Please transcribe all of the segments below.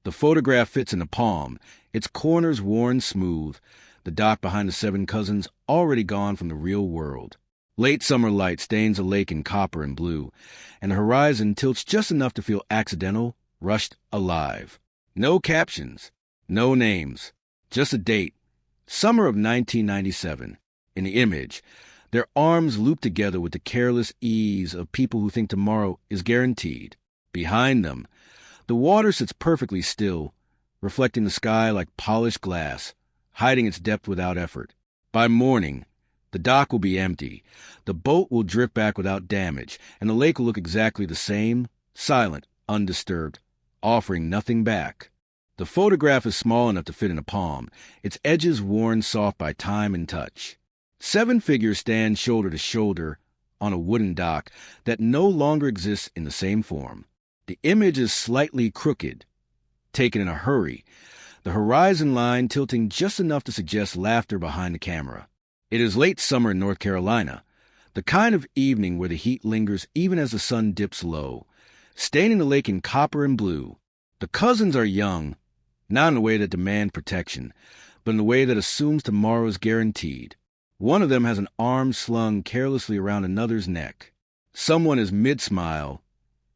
The photograph fits in the palm, its corners worn smooth, the dock behind the 7 cousins already gone from the real world. Late summer light stains the lake in copper and blue, and the horizon tilts just enough to feel accidental, rushed, alive. No captions, no names, just a date. Summer of 1997. In the image, their arms looped together with the careless ease of people who think tomorrow is guaranteed. Behind them, the water sits perfectly still, reflecting the sky like polished glass, hiding its depth without effort. By morning, the dock will be empty, the boat will drift back without damage, and the lake will look exactly the same, silent, undisturbed, offering nothing back. The photograph is small enough to fit in a palm, its edges worn soft by time and touch. 7 figures stand shoulder to shoulder on a wooden dock that no longer exists in the same form. The image is slightly crooked, taken in a hurry, the horizon line tilting just enough to suggest laughter behind the camera. It is late summer in North Carolina, the kind of evening where the heat lingers even as the sun dips low, staining the lake in copper and blue. The cousins are young, not in a way that demands protection, but in a way that assumes tomorrow is guaranteed. One of them has an arm slung carelessly around another's neck. Someone is mid-smile,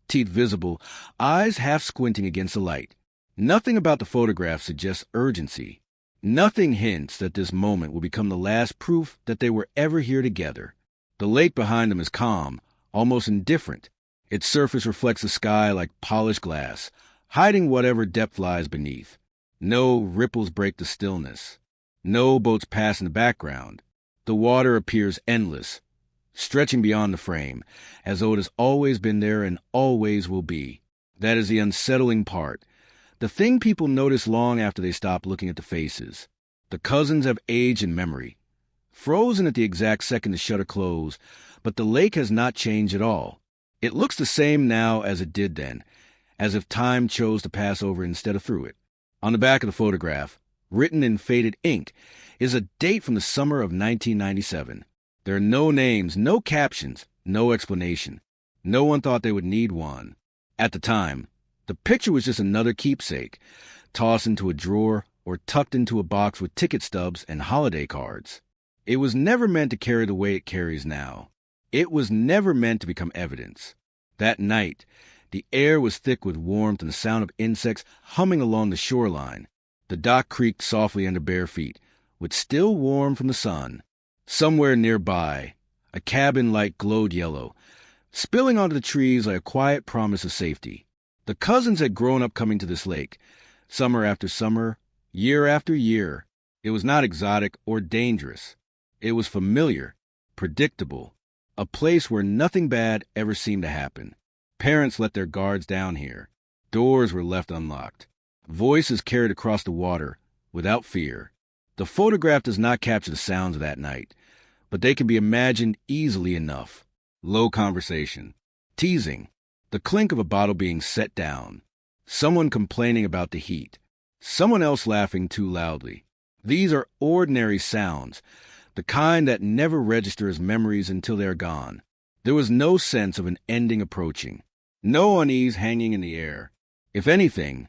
teeth visible, eyes half squinting against the light. Nothing about the photograph suggests urgency. Nothing hints that this moment will become the last proof that they were ever here together. The lake behind them is calm, almost indifferent. Its surface reflects the sky like polished glass, hiding whatever depth lies beneath. No ripples break the stillness. No boats pass in the background. The water appears endless, stretching beyond the frame, as though it has always been there and always will be. That is the unsettling part. The thing people notice long after they stop looking at the faces. The cousins have aged in memory, frozen at the exact second the shutter closed, but the lake has not changed at all. It looks the same now as it did then, as if time chose to pass over instead of through it. On the back of the photograph, written in faded ink, is a date from the summer of 1997. There are no names, no captions, no explanation. No one thought they would need one. At the time, the picture was just another keepsake, tossed into a drawer or tucked into a box with ticket stubs and holiday cards. It was never meant to carry the weight it carries now. It was never meant to become evidence. That night, the air was thick with warmth and the sound of insects humming along the shoreline. The dock creaked softly under bare feet, with still warm from the sun. Somewhere nearby, a cabin light glowed yellow, spilling onto the trees like a quiet promise of safety. The cousins had grown up coming to this lake, summer after summer, year after year. It was not exotic or dangerous. It was familiar, predictable, a place where nothing bad ever seemed to happen. Parents let their guards down here. Doors were left unlocked. Voices carried across the water, without fear. The photograph does not capture the sounds of that night, but they can be imagined easily enough. Low conversation, teasing, the clink of a bottle being set down, someone complaining about the heat, someone else laughing too loudly. These are ordinary sounds, the kind that never register as memories until they are gone. There was no sense of an ending approaching, no unease hanging in the air. If anything,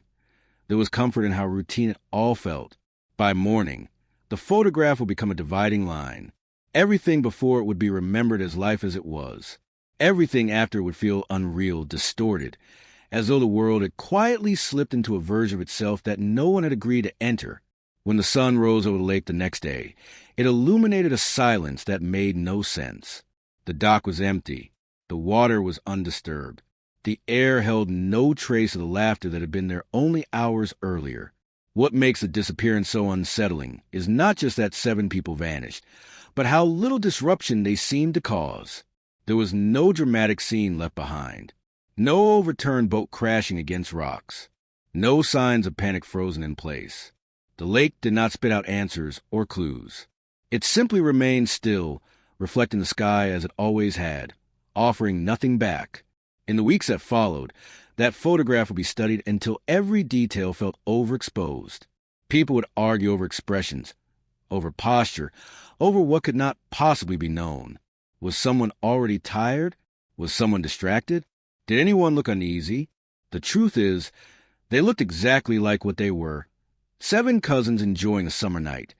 there was comfort in how routine it all felt. By morning, the photograph would become a dividing line. Everything before it would be remembered as life as it was. Everything after would feel unreal, distorted, as though the world had quietly slipped into a version of itself that no one had agreed to enter. When the sun rose over the lake the next day, it illuminated a silence that made no sense. The dock was empty. The water was undisturbed. The air held no trace of the laughter that had been there only hours earlier. What makes the disappearance so unsettling is not just that 7 people vanished, but how little disruption they seemed to cause. There was no dramatic scene left behind. No overturned boat crashing against rocks. No signs of panic frozen in place. The lake did not spit out answers or clues. It simply remained still, reflecting the sky as it always had, offering nothing back. In the weeks that followed, that photograph would be studied until every detail felt overexposed. People would argue over expressions, over posture, over what could not possibly be known. Was someone already tired? Was someone distracted? Did anyone look uneasy? The truth is, They looked exactly like what they were. 7 cousins enjoying a summer night,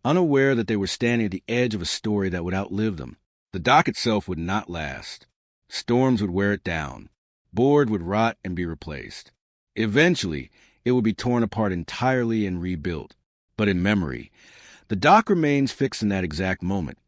unaware that they were standing at the edge of a story that would outlive them. The dock itself would not last. Storms would wear it down. Board would rot and be replaced. Eventually, it would be torn apart entirely and rebuilt. But in memory, the dock remains fixed in that exact moment,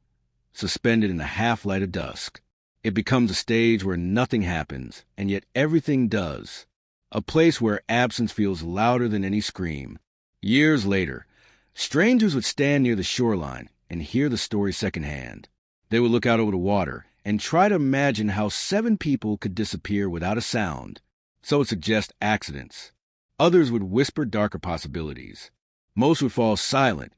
suspended in the half-light of dusk. It becomes a stage where nothing happens, and yet everything does. A place where absence feels louder than any scream. Years later, strangers would stand near the shoreline and hear the story secondhand. They would look out over the water and try to imagine how 7 people could disappear without a sound, so it suggests accidents. Others would whisper darker possibilities. Most would fall silent,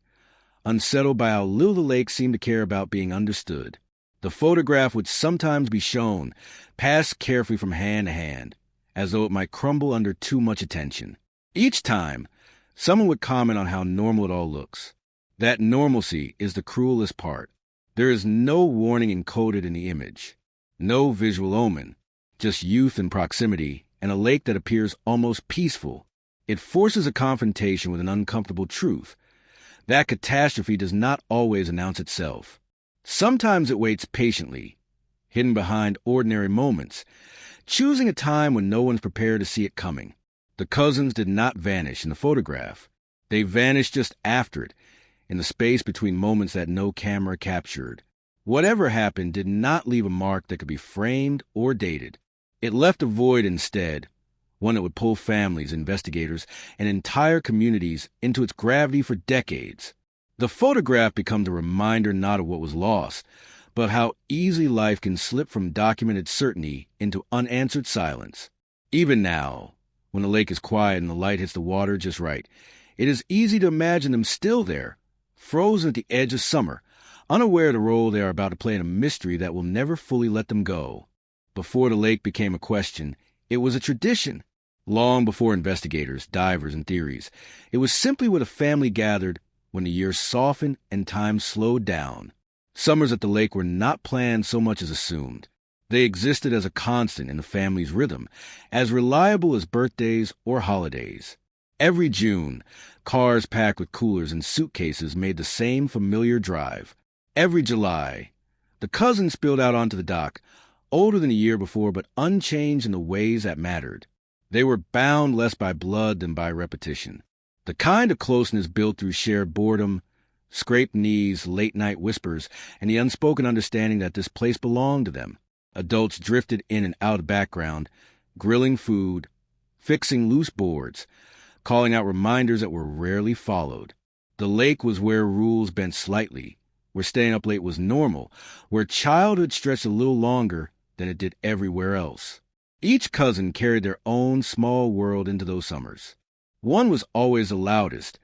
unsettled by how little the lake seemed to care about being understood. The photograph would sometimes be shown, passed carefully from hand to hand, as though it might crumble under too much attention. Each time, someone would comment on how normal it all looks. That normalcy is the cruelest part. There is no warning encoded in the image, no visual omen, just youth and proximity, and a lake that appears almost peaceful. It forces a confrontation with an uncomfortable truth. That catastrophe does not always announce itself. Sometimes it waits patiently, hidden behind ordinary moments, choosing a time when no one's prepared to see it coming. The cousins did not vanish in the photograph. They vanished just after it, in the space between moments that no camera captured. Whatever happened did not leave a mark that could be framed or dated. It left a void instead, one that would pull families, investigators, and entire communities into its gravity for decades. The photograph becomes a reminder not of what was lost, but how easily life can slip from documented certainty into unanswered silence. Even now, when the lake is quiet and the light hits the water just right, it is easy to imagine them still there, frozen at the edge of summer, unaware of the role they are about to play in a mystery that will never fully let them go. Before the lake became a question, it was a tradition. Long before investigators, divers, and theories, it was simply what a family gathered when the years softened and time slowed down. Summers at the lake were not planned so much as assumed. They existed as a constant in the family's rhythm, as reliable as birthdays or holidays. Every June, cars packed with coolers and suitcases made the same familiar drive. Every July, the cousins spilled out onto the dock, older than the year before but unchanged in the ways that mattered. They were bound less by blood than by repetition. The kind of closeness built through shared boredom, scraped knees, late-night whispers, and the unspoken understanding that this place belonged to them. Adults drifted in and out of the background, grilling food, fixing loose boards, calling out reminders that were rarely followed. The lake was where rules bent slightly, where staying up late was normal, where childhood stretched a little longer than it did everywhere else. Each cousin carried their own small world into those summers. One was always the loudest,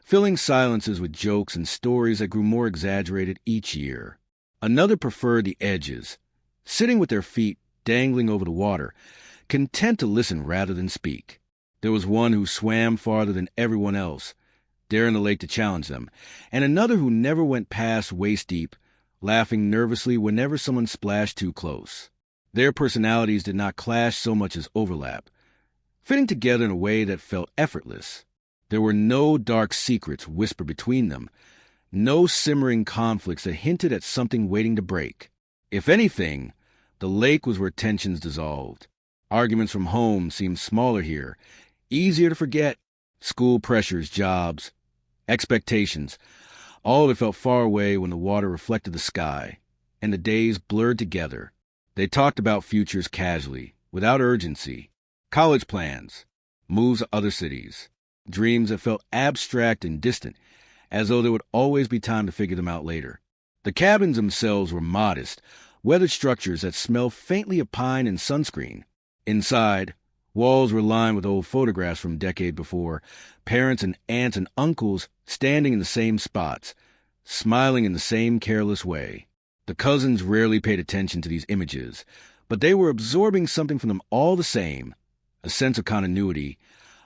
filling silences with jokes and stories that grew more exaggerated each year. Another preferred the edges, sitting with their feet dangling over the water, content to listen rather than speak. There was one who swam farther than everyone else, daring the lake to challenge them, and another who never went past waist-deep, laughing nervously whenever someone splashed too close. Their personalities did not clash so much as overlap, fitting together in a way that felt effortless. There were no dark secrets whispered between them, no simmering conflicts that hinted at something waiting to break. If anything, the lake was where tensions dissolved. Arguments from home seemed smaller here, easier to forget. School pressures, jobs, expectations, all of it felt far away when the water reflected the sky, and the days blurred together. They talked about futures casually, without urgency. College plans, moves to other cities, dreams that felt abstract and distant, as though there would always be time to figure them out later. The cabins themselves were modest, weathered structures that smelled faintly of pine and sunscreen. Inside, walls were lined with old photographs from decade before, parents and aunts and uncles standing in the same spots, smiling in the same careless way. The cousins rarely paid attention to these images, but they were absorbing something from them all the same, a sense of continuity,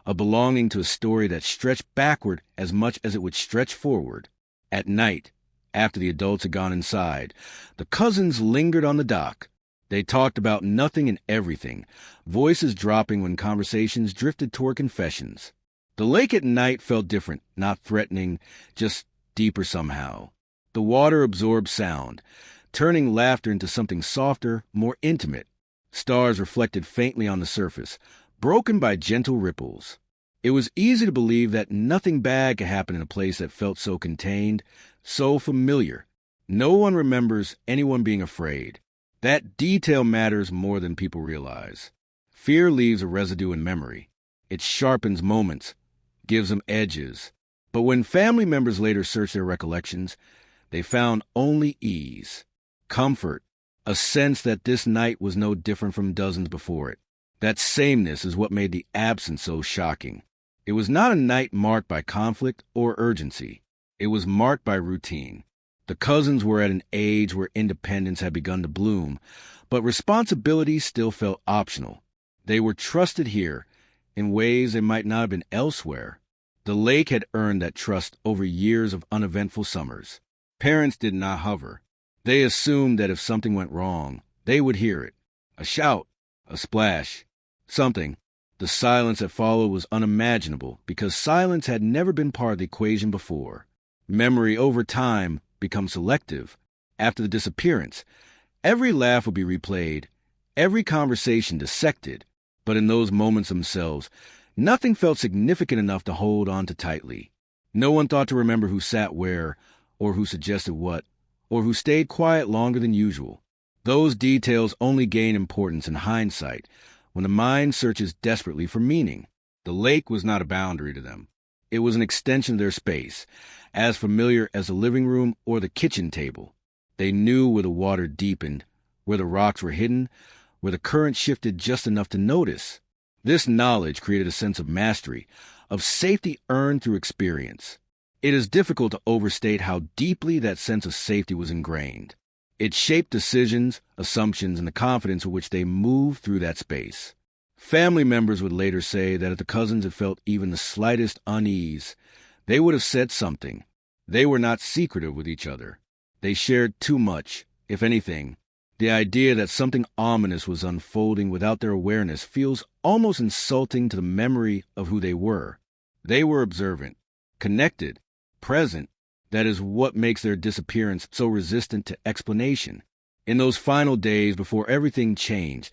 a belonging to a story that stretched backward as much as it would stretch forward. At night, after the adults had gone inside, the cousins lingered on the dock, They talked about nothing and everything, voices dropping when conversations drifted toward confessions. The lake at night felt different, not threatening, just deeper somehow. The water absorbed sound, turning laughter into something softer, more intimate. Stars reflected faintly on the surface, broken by gentle ripples. It was easy to believe that nothing bad could happen in a place that felt so contained, so familiar. No one remembers anyone being afraid. That detail matters more than people realize. Fear leaves a residue in memory. It sharpens moments, gives them edges. But when family members later searched their recollections, they found only ease, comfort, a sense that this night was no different from dozens before it. That sameness is what made the absence so shocking. It was not a night marked by conflict or urgency. It was marked by routine. The cousins were at an age where independence had begun to bloom, but responsibility still felt optional. They were trusted here in ways they might not have been elsewhere. The lake had earned that trust over years of uneventful summers. Parents did not hover. They assumed that if something went wrong, they would hear it. A shout, a splash, something. The silence that followed was unimaginable because silence had never been part of the equation before. Memory over time becomes selective. After the disappearance, every laugh would be replayed, every conversation dissected, but in those moments themselves, nothing felt significant enough to hold on to tightly. No one thought to remember who sat where, or who suggested what, or who stayed quiet longer than usual. Those details only gain importance in hindsight, when the mind searches desperately for meaning. The lake was not a boundary to them. It was an extension of their space, as familiar as the living room or the kitchen table. They knew where the water deepened, where the rocks were hidden, where the current shifted just enough to notice. This knowledge created a sense of mastery, of safety earned through experience. It is difficult to overstate how deeply that sense of safety was ingrained. It shaped decisions, assumptions, and the confidence with which they moved through that space. Family members would later say that if the cousins had felt even the slightest unease, they would have said something. They were not secretive with each other. They shared too much, if anything. The idea that something ominous was unfolding without their awareness feels almost insulting to the memory of who they were. They were observant, connected, present. That is what makes their disappearance so resistant to explanation. In those final days before everything changed,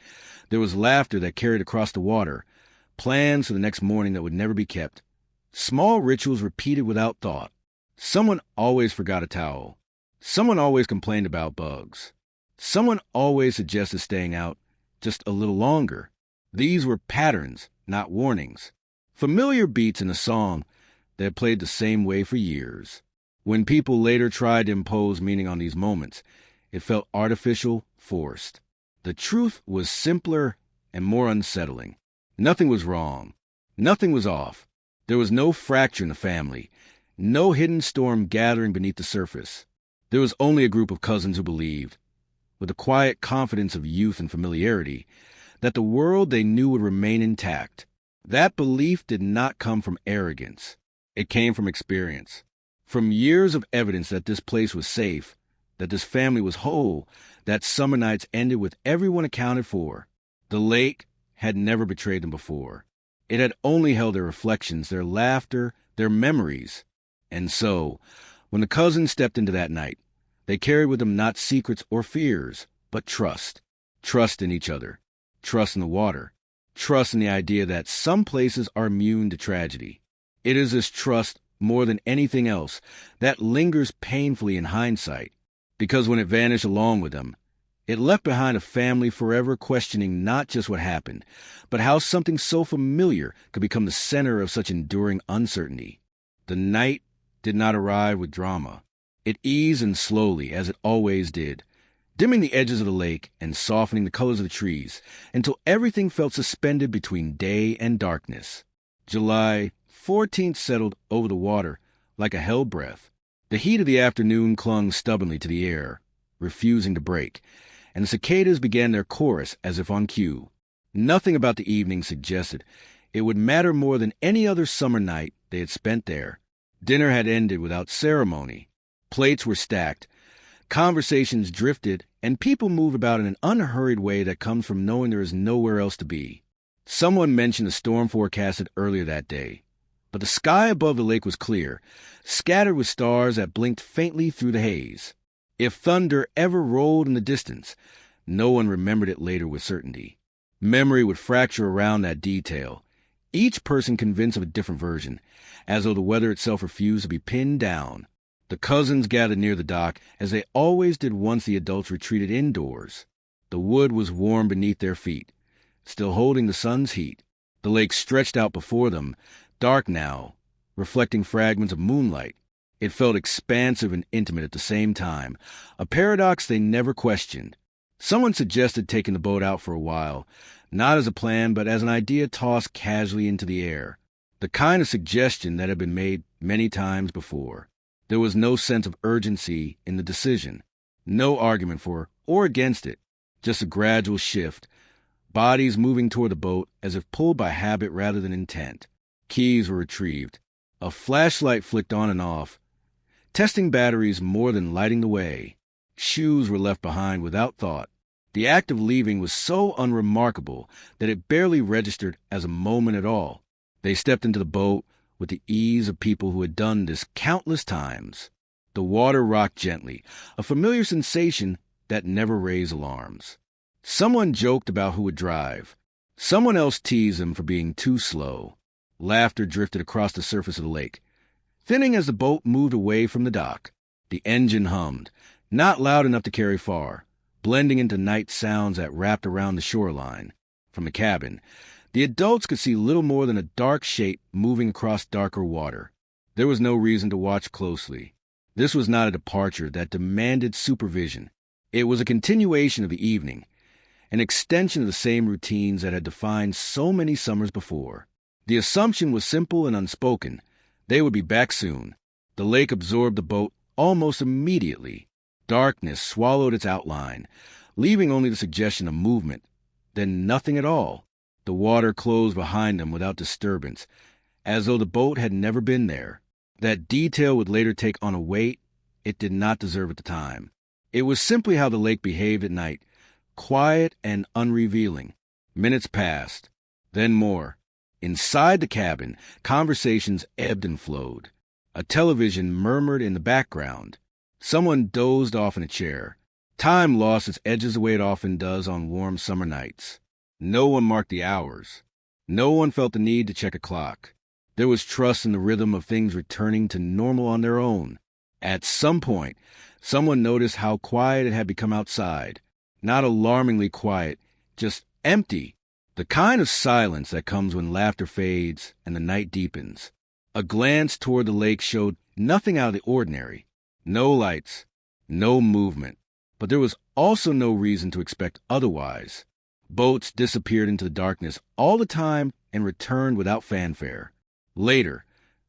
there was laughter that carried across the water, plans for the next morning that would never be kept, small rituals repeated without thought. Someone always forgot a towel. Someone always complained about bugs. Someone always suggested staying out just a little longer. These were patterns, not warnings. Familiar beats in a song that had played the same way for years. When people later tried to impose meaning on these moments, it felt artificial, forced. The truth was simpler and more unsettling. Nothing was wrong. Nothing was off. There was no fracture in the family, no hidden storm gathering beneath the surface. There was only a group of cousins who believed, with the quiet confidence of youth and familiarity, that the world they knew would remain intact. That belief did not come from arrogance. It came from experience. From years of evidence that this place was safe, that this family was whole, that summer nights ended with everyone accounted for. The lake had never betrayed them before. It had only held their reflections, their laughter, their memories. And so, when the cousins stepped into that night, they carried with them not secrets or fears, but trust. Trust in each other. Trust in the water. Trust in the idea that some places are immune to tragedy. It is this trust, more than anything else, that lingers painfully in hindsight, because when it vanished along with them, it left behind a family forever questioning not just what happened, but how something so familiar could become the center of such enduring uncertainty. The night did not arrive with drama. It eased in slowly, as it always did, dimming the edges of the lake and softening the colors of the trees, until everything felt suspended between day and darkness. July 14th settled over the water like a hell breath. The heat of the afternoon clung stubbornly to the air, refusing to break, and the cicadas began their chorus as if on cue. Nothing about the evening suggested it would matter more than any other summer night they had spent there. Dinner had ended without ceremony. Plates were stacked. Conversations drifted and people move about in an unhurried way that comes from knowing there is nowhere else to be. Someone mentioned a storm forecasted earlier that day, but the sky above the lake was clear, scattered with stars that blinked faintly through the haze. If thunder ever rolled in the distance, no one remembered it later with certainty. Memory would fracture around that detail, each person convinced of a different version, as though the weather itself refused to be pinned down. The cousins gathered near the dock, as they always did once the adults retreated indoors. The wood was warm beneath their feet, still holding the sun's heat. The lake stretched out before them, dark now, reflecting fragments of moonlight. It felt expansive and intimate at the same time, a paradox they never questioned. Someone suggested taking the boat out for a while, not as a plan, but as an idea tossed casually into the air, the kind of suggestion that had been made many times before. There was no sense of urgency in the decision, no argument for or against it, just a gradual shift, bodies moving toward the boat as if pulled by habit rather than intent. Keys were retrieved. A flashlight flicked on and off, testing batteries more than lighting the way. Shoes were left behind without thought. The act of leaving was so unremarkable that it barely registered as a moment at all. They stepped into the boat with the ease of people who had done this countless times. The water rocked gently, a familiar sensation that never raised alarms. Someone joked about who would drive. Someone else teased them for being too slow. Laughter drifted across the surface of the lake, thinning as the boat moved away from the dock. The engine hummed, not loud enough to carry far, blending into night sounds that wrapped around the shoreline. From the cabin, the adults could see little more than a dark shape moving across darker water. There was no reason to watch closely. This was not a departure that demanded supervision. It was a continuation of the evening, an extension of the same routines that had defined so many summers before. The assumption was simple and unspoken. They would be back soon. The lake absorbed the boat almost immediately. Darkness swallowed its outline, leaving only the suggestion of movement, then nothing at all. The water closed behind them without disturbance, as though the boat had never been there. That detail would later take on a weight it did not deserve at the time. It was simply how the lake behaved at night, quiet and unrevealing. Minutes passed, then more. Inside the cabin, conversations ebbed and flowed. A television murmured in the background. Someone dozed off in a chair. Time lost its edges the way it often does on warm summer nights. No one marked the hours. No one felt the need to check a clock. There was trust in the rhythm of things returning to normal on their own. At some point, someone noticed how quiet it had become outside. Not alarmingly quiet, just empty. The kind of silence that comes when laughter fades and the night deepens. A glance toward the lake showed nothing out of the ordinary. No lights, no movement. But there was also no reason to expect otherwise. Boats disappeared into the darkness all the time and returned without fanfare. Later,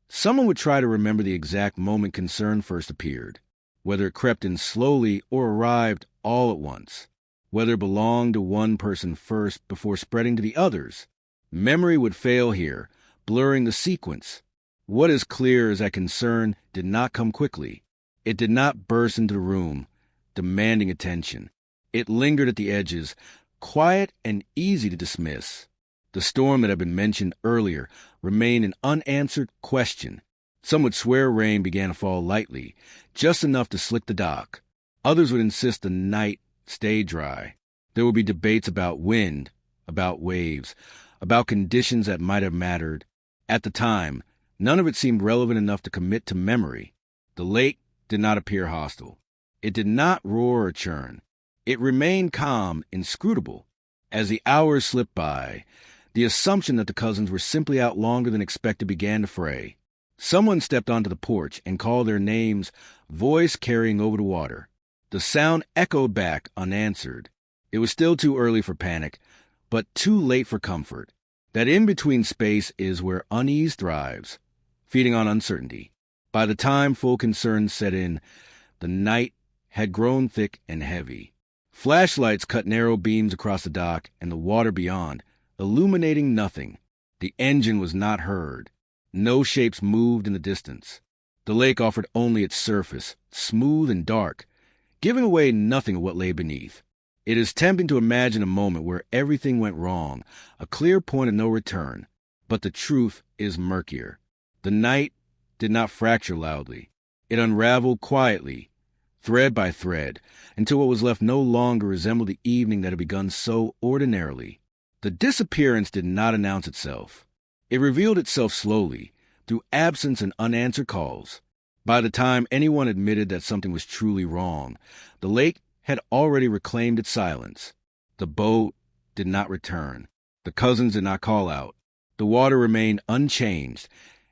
someone would try to remember the exact moment concern first appeared, whether it crept in slowly or arrived all at once, whether it belonged to one person first before spreading to the others. Memory would fail here, blurring the sequence. What is clear is that concern did not come quickly. It did not burst into the room, demanding attention. It lingered at the edges, quiet and easy to dismiss. The storm that had been mentioned earlier remained an unanswered question. Some would swear rain began to fall lightly, just enough to slick the dock. Others would insist the night stay dry. There would be debates about wind, about waves, about conditions that might have mattered. At the time, none of it seemed relevant enough to commit to memory. The lake did not appear hostile. It did not roar or churn. It remained calm, inscrutable. As the hours slipped by, the assumption that the cousins were simply out longer than expected began to fray. Someone stepped onto the porch and called their names, voice carrying over the water. The sound echoed back unanswered. It was still too early for panic, but too late for comfort. That in-between space is where unease thrives, feeding on uncertainty. By the time full concern set in, the night had grown thick and heavy. Flashlights cut narrow beams across the dock and the water beyond, illuminating nothing. The engine was not heard. No shapes moved in the distance. The lake offered only its surface, smooth and dark, giving away nothing of what lay beneath. It is tempting to imagine a moment where everything went wrong, a clear point of no return. But the truth is murkier. The night did not fracture loudly. It unraveled quietly, thread by thread, until what was left no longer resembled the evening that had begun so ordinarily. The disappearance did not announce itself. It revealed itself slowly, through absence and unanswered calls. By the time anyone admitted that something was truly wrong, the lake had already reclaimed its silence. The boat did not return. The cousins did not call out. The water remained unchanged,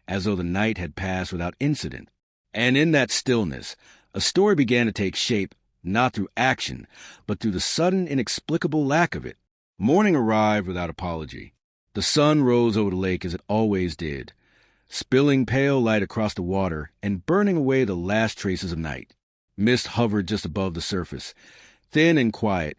as though the night had passed without incident. And in that stillness, a story began to take shape, not through action, but through the sudden, inexplicable lack of it. Morning arrived without apology. The sun rose over the lake as it always did, spilling pale light across the water and burning away the last traces of night. Mist hovered just above the surface, thin and quiet,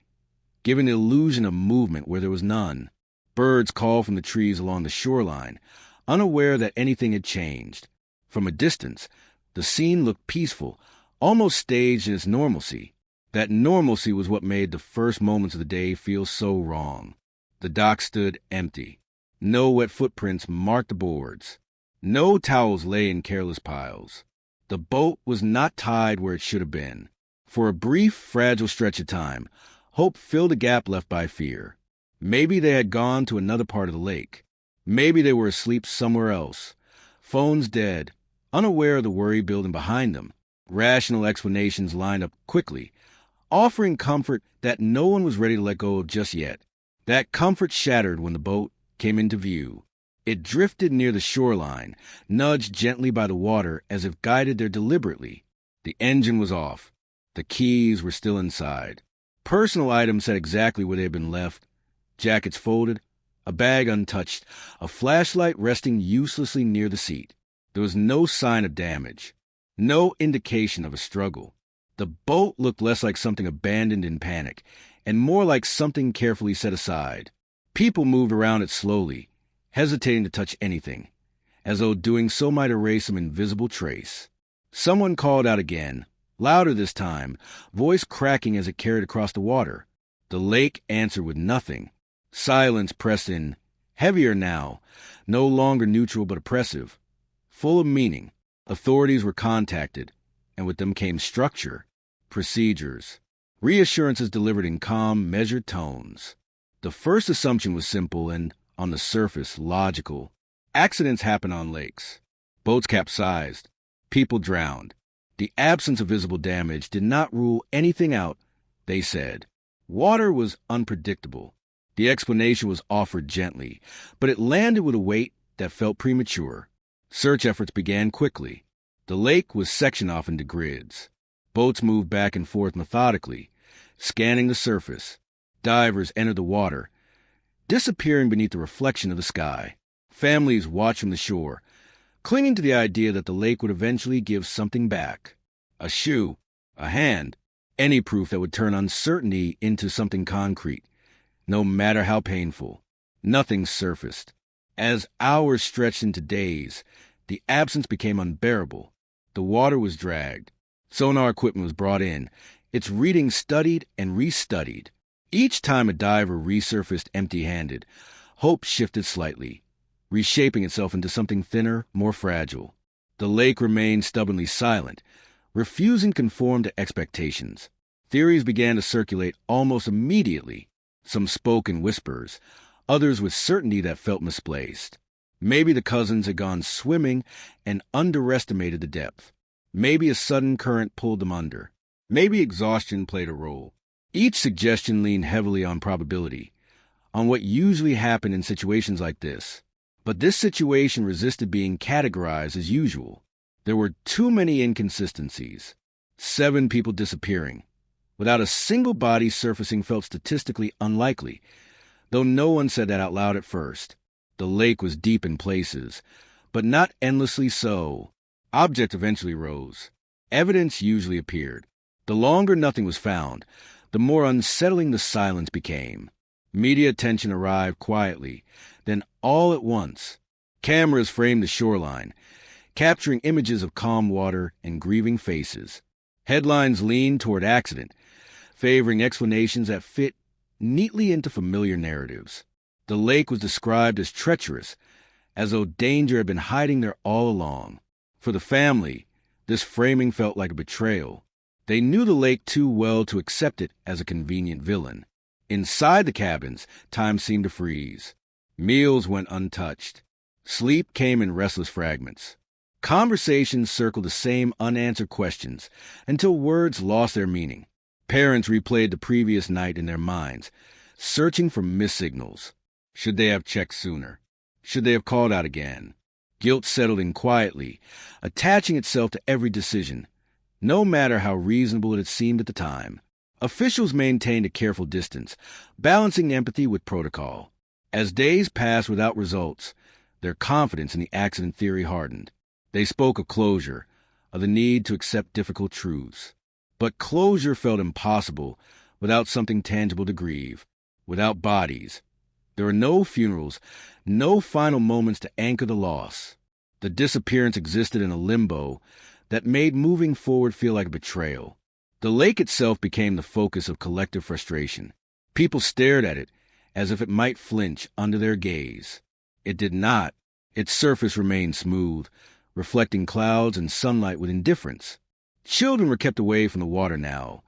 giving the illusion of movement where there was none. Birds called from the trees along the shoreline, unaware that anything had changed. From a distance, the scene looked peaceful, almost staged in its normalcy. That normalcy was what made the first moments of the day feel so wrong. The dock stood empty. No wet footprints marked the boards. No towels lay in careless piles. The boat was not tied where it should have been. For a brief, fragile stretch of time, hope filled the gap left by fear. Maybe they had gone to another part of the lake. Maybe they were asleep somewhere else. Phones dead, unaware of the worry building behind them. Rational explanations lined up quickly, offering comfort that no one was ready to let go of just yet. That comfort shattered when the boat came into view. It drifted near the shoreline, nudged gently by the water as if guided there deliberately. The engine was off. The keys were still inside. Personal items sat exactly where they had been left. Jackets folded, a bag untouched, a flashlight resting uselessly near the seat. There was no sign of damage, no indication of a struggle. The boat looked less like something abandoned in panic, and more like something carefully set aside. People moved around it slowly, hesitating to touch anything, as though doing so might erase some invisible trace. Someone called out again, louder this time, voice cracking as it carried across the water. The lake answered with nothing. Silence pressed in, heavier now, no longer neutral but oppressive, full of meaning. Authorities were contacted, and with them came structure, procedures, reassurances delivered in calm, measured tones. The first assumption was simple and, on the surface, logical. Accidents happen on lakes. Boats capsized. People drowned. The absence of visible damage did not rule anything out, they said. Water was unpredictable. The explanation was offered gently, but it landed with a weight that felt premature. Search efforts began quickly. The lake was sectioned off into grids. Boats moved back and forth methodically, scanning the surface. Divers entered the water, disappearing beneath the reflection of the sky. Families watched from the shore, clinging to the idea that the lake would eventually give something back. A shoe, a hand, any proof that would turn uncertainty into something concrete, no matter how painful. Nothing surfaced. As hours stretched into days, the absence became unbearable. The water was dragged. Sonar equipment was brought in, its readings studied and restudied. Each time a diver resurfaced empty-handed, hope shifted slightly, reshaping itself into something thinner, more fragile. The lake remained stubbornly silent, refusing to conform to expectations. Theories began to circulate almost immediately. Some spoke in whispers, others with certainty that felt misplaced. Maybe the cousins had gone swimming and underestimated the depth. Maybe a sudden current pulled them under. Maybe exhaustion played a role. Each suggestion leaned heavily on probability, on what usually happened in situations like this. But this situation resisted being categorized as usual. There were too many inconsistencies. 7 people disappearing, without a single body surfacing, felt statistically unlikely, though no one said that out loud at first. The lake was deep in places, but not endlessly so. Objects eventually rose. Evidence usually appeared. The longer nothing was found, the more unsettling the silence became. Media attention arrived quietly, then all at once. Cameras framed the shoreline, capturing images of calm water and grieving faces. Headlines leaned toward accident, favoring explanations that fit neatly into familiar narratives. The lake was described as treacherous, as though danger had been hiding there all along. For the family, this framing felt like a betrayal. They knew the lake too well to accept it as a convenient villain. Inside the cabins, time seemed to freeze. Meals went untouched. Sleep came in restless fragments. Conversations circled the same unanswered questions until words lost their meaning. Parents replayed the previous night in their minds, searching for missed signals. Should they have checked sooner? Should they have called out again? Guilt settled in quietly, attaching itself to every decision, no matter how reasonable it had seemed at the time. Officials maintained a careful distance, balancing empathy with protocol. As days passed without results, their confidence in the accident theory hardened. They spoke of closure, of the need to accept difficult truths. But closure felt impossible without something tangible to grieve, without bodies. There were no funerals, no final moments to anchor the loss. The disappearance existed in a limbo that made moving forward feel like a betrayal. The lake itself became the focus of collective frustration. People stared at it as if it might flinch under their gaze. It did not. Its surface remained smooth, reflecting clouds and sunlight with indifference. Children were kept away from the water now,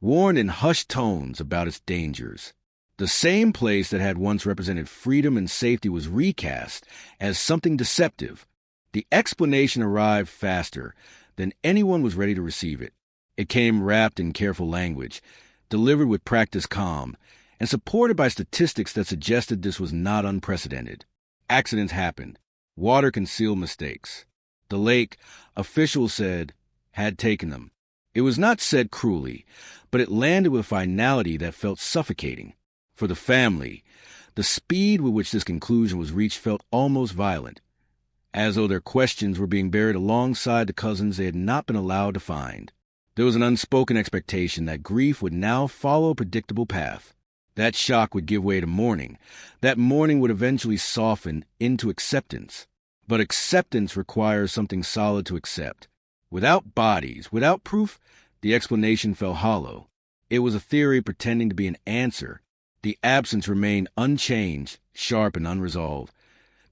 warned in hushed tones about its dangers. The same place that had once represented freedom and safety was recast as something deceptive. The explanation arrived faster than anyone was ready to receive it. It came wrapped in careful language, delivered with practiced calm, and supported by statistics that suggested this was not unprecedented. Accidents happened. Water concealed mistakes. The lake, officials said, had taken them. It was not said cruelly, but it landed with a finality that felt suffocating. For the family, the speed with which this conclusion was reached felt almost violent, as though their questions were being buried alongside the cousins they had not been allowed to find. There was an unspoken expectation that grief would now follow a predictable path. That shock would give way to mourning. That mourning would eventually soften into acceptance. But acceptance requires something solid to accept. Without bodies, without proof, the explanation fell hollow. It was a theory pretending to be an answer. The absence remained unchanged, sharp and unresolved,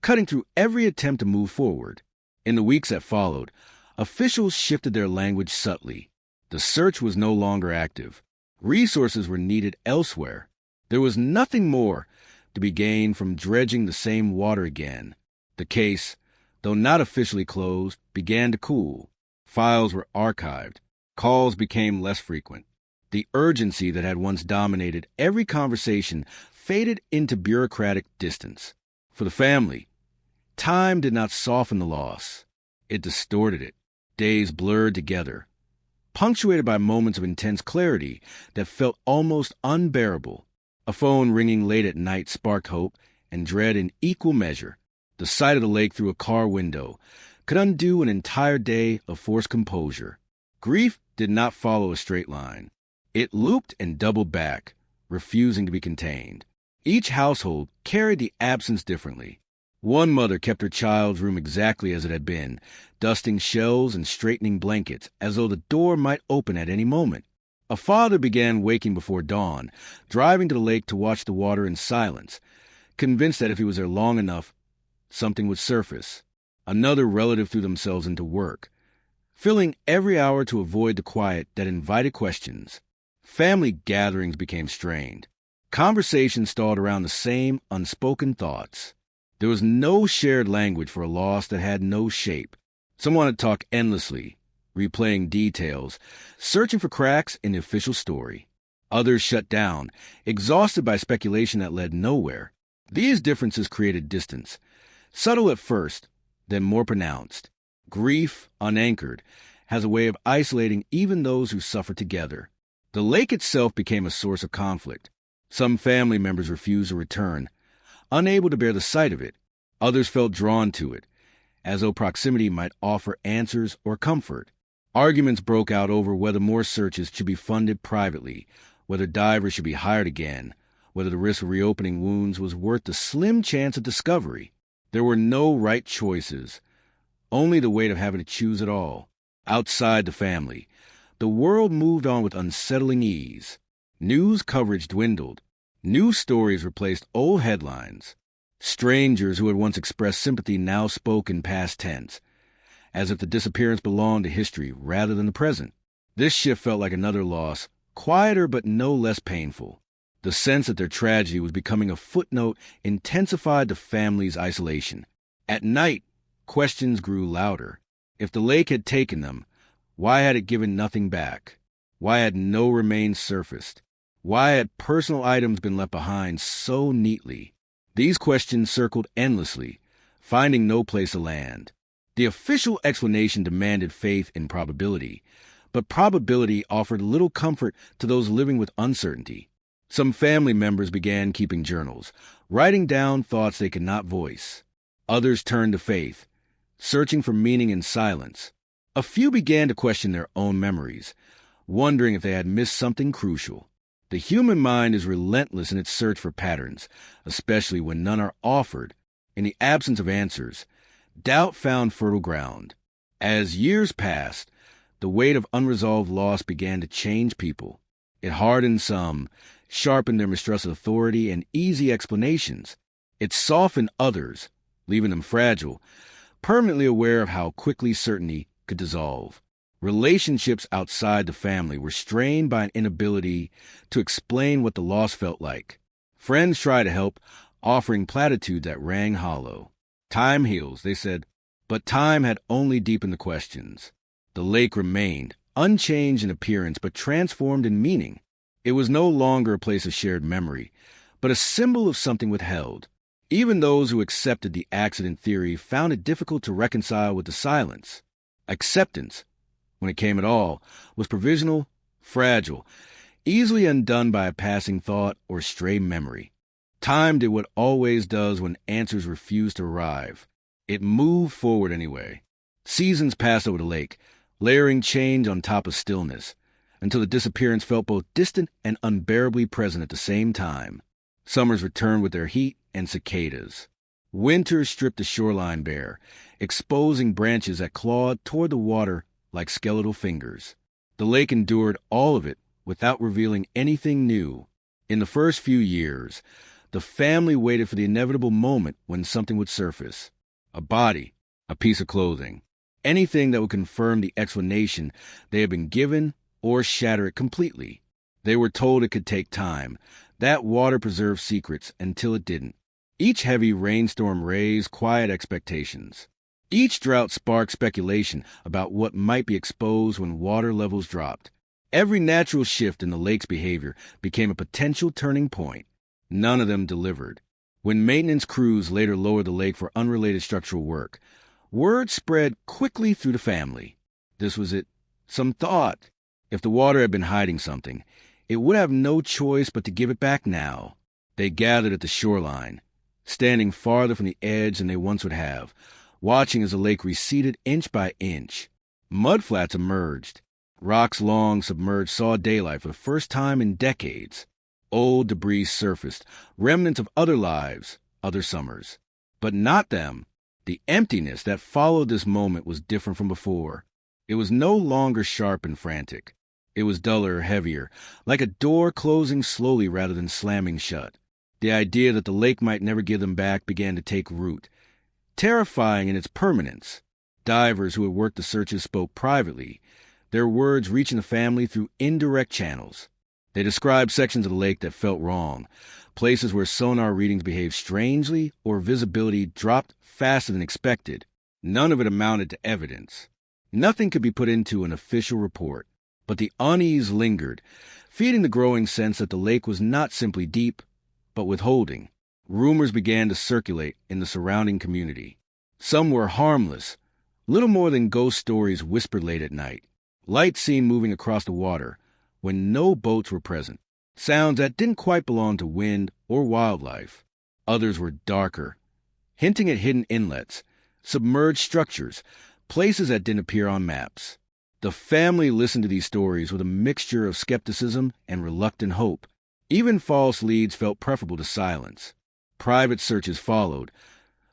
cutting through every attempt to move forward. In the weeks that followed, officials shifted their language subtly. The search was no longer active. Resources were needed elsewhere. There was nothing more to be gained from dredging the same water again. The case, though not officially closed, began to cool. Files were archived. Calls became less frequent. The urgency that had once dominated every conversation faded into bureaucratic distance. For the family, time did not soften the loss. It distorted it. Days blurred together, punctuated by moments of intense clarity that felt almost unbearable. A phone ringing late at night sparked hope and dread in equal measure. The sight of the lake through a car window could undo an entire day of forced composure. Grief did not follow a straight line. It looped and doubled back, refusing to be contained. Each household carried the absence differently. One mother kept her child's room exactly as it had been, dusting shelves and straightening blankets, as though the door might open at any moment. A father began waking before dawn, driving to the lake to watch the water in silence, convinced that if he was there long enough, something would surface. Another relative threw themselves into work, filling every hour to avoid the quiet that invited questions. Family gatherings became strained. Conversations stalled around the same unspoken thoughts. There was no shared language for a loss that had no shape. Some wanted to talk endlessly, replaying details, searching for cracks in the official story. Others shut down, exhausted by speculation that led nowhere. These differences created distance, subtle at first, then more pronounced. Grief, unanchored, has a way of isolating even those who suffer together. The lake itself became a source of conflict. Some family members refused to return, unable to bear the sight of it. Others felt drawn to it, as though proximity might offer answers or comfort. Arguments broke out over whether more searches should be funded privately, whether divers should be hired again, whether the risk of reopening wounds was worth the slim chance of discovery. There were no right choices, only the weight of having to choose it all. Outside the family, The world moved on with unsettling ease. News coverage dwindled. News stories replaced old headlines. Strangers who had once expressed sympathy now spoke in past tense, as if the disappearance belonged to history rather than the present. This shift felt like another loss, quieter but no less painful. The sense that their tragedy was becoming a footnote intensified the family's isolation. At night, questions grew louder. If the lake had taken them, why had it given nothing back? Why had no remains surfaced? Why had personal items been left behind so neatly? These questions circled endlessly, finding no place to land. The official explanation demanded faith in probability, but probability offered little comfort to those living with uncertainty. Some family members began keeping journals, writing down thoughts they could not voice. Others turned to faith, searching for meaning in silence. A few began to question their own memories, wondering if they had missed something crucial. The human mind is relentless in its search for patterns, especially when none are offered. In the absence of answers, doubt found fertile ground. As years passed, the weight of unresolved loss began to change people. It hardened some, sharpened their mistrust of authority and easy explanations. It softened others, leaving them fragile, permanently aware of how quickly certainty could dissolve. Relationships outside the family were strained by an inability to explain what the loss felt like. Friends tried to help, offering platitudes that rang hollow. Time heals, they said, but time had only deepened the questions. The lake remained, unchanged in appearance but transformed in meaning. It was no longer a place of shared memory, but a symbol of something withheld. Even those who accepted the accident theory found it difficult to reconcile with the silence. Acceptance, when it came at all, was provisional, fragile, easily undone by a passing thought or stray memory. Time did what always does when answers refuse to arrive. It moved forward anyway. Seasons passed over the lake, layering change on top of stillness, until the disappearance felt both distant and unbearably present at the same time. Summers returned with their heat and cicadas. Winters stripped the shoreline bare, exposing branches that clawed toward the water like skeletal fingers. The lake endured all of it without revealing anything new. In the first few years, the family waited for the inevitable moment when something would surface. A body, a piece of clothing, anything that would confirm the explanation they had been given or shatter it completely. They were told it could take time. That water preserved secrets until it didn't. Each heavy rainstorm raised quiet expectations. Each drought sparked speculation about what might be exposed when water levels dropped. Every natural shift in the lake's behavior became a potential turning point. None of them delivered. When maintenance crews later lowered the lake for unrelated structural work, word spread quickly through the family. This was it. Some thought, if the water had been hiding something, it would have no choice but to give it back now. They gathered at the shoreline, standing farther from the edge than they once would have, watching as the lake receded inch by inch. Mudflats emerged. Rocks long submerged saw daylight for the first time in decades. Old debris surfaced, remnants of other lives, other summers. But not them. The emptiness that followed this moment was different from before. It was no longer sharp and frantic. It was duller, heavier, like a door closing slowly rather than slamming shut. The idea that the lake might never give them back began to take root, terrifying in its permanence. Divers who had worked the searches spoke privately, their words reaching the family through indirect channels. They described sections of the lake that felt wrong, places where sonar readings behaved strangely or visibility dropped faster than expected. None of it amounted to evidence. Nothing could be put into an official report. But the unease lingered, feeding the growing sense that the lake was not simply deep, but withholding. Rumors began to circulate in the surrounding community. Some were harmless, little more than ghost stories whispered late at night. Lights seen moving across the water when no boats were present. Sounds that didn't quite belong to wind or wildlife. Others were darker, hinting at hidden inlets, submerged structures, places that didn't appear on maps. The family listened to these stories with a mixture of skepticism and reluctant hope. Even false leads felt preferable to silence. Private searches followed,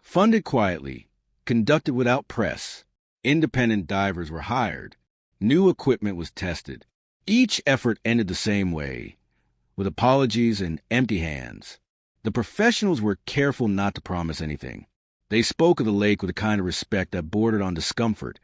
funded quietly, conducted without press. Independent divers were hired. New equipment was tested. Each effort ended the same way, with apologies and empty hands. The professionals were careful not to promise anything. They spoke of the lake with a kind of respect that bordered on discomfort,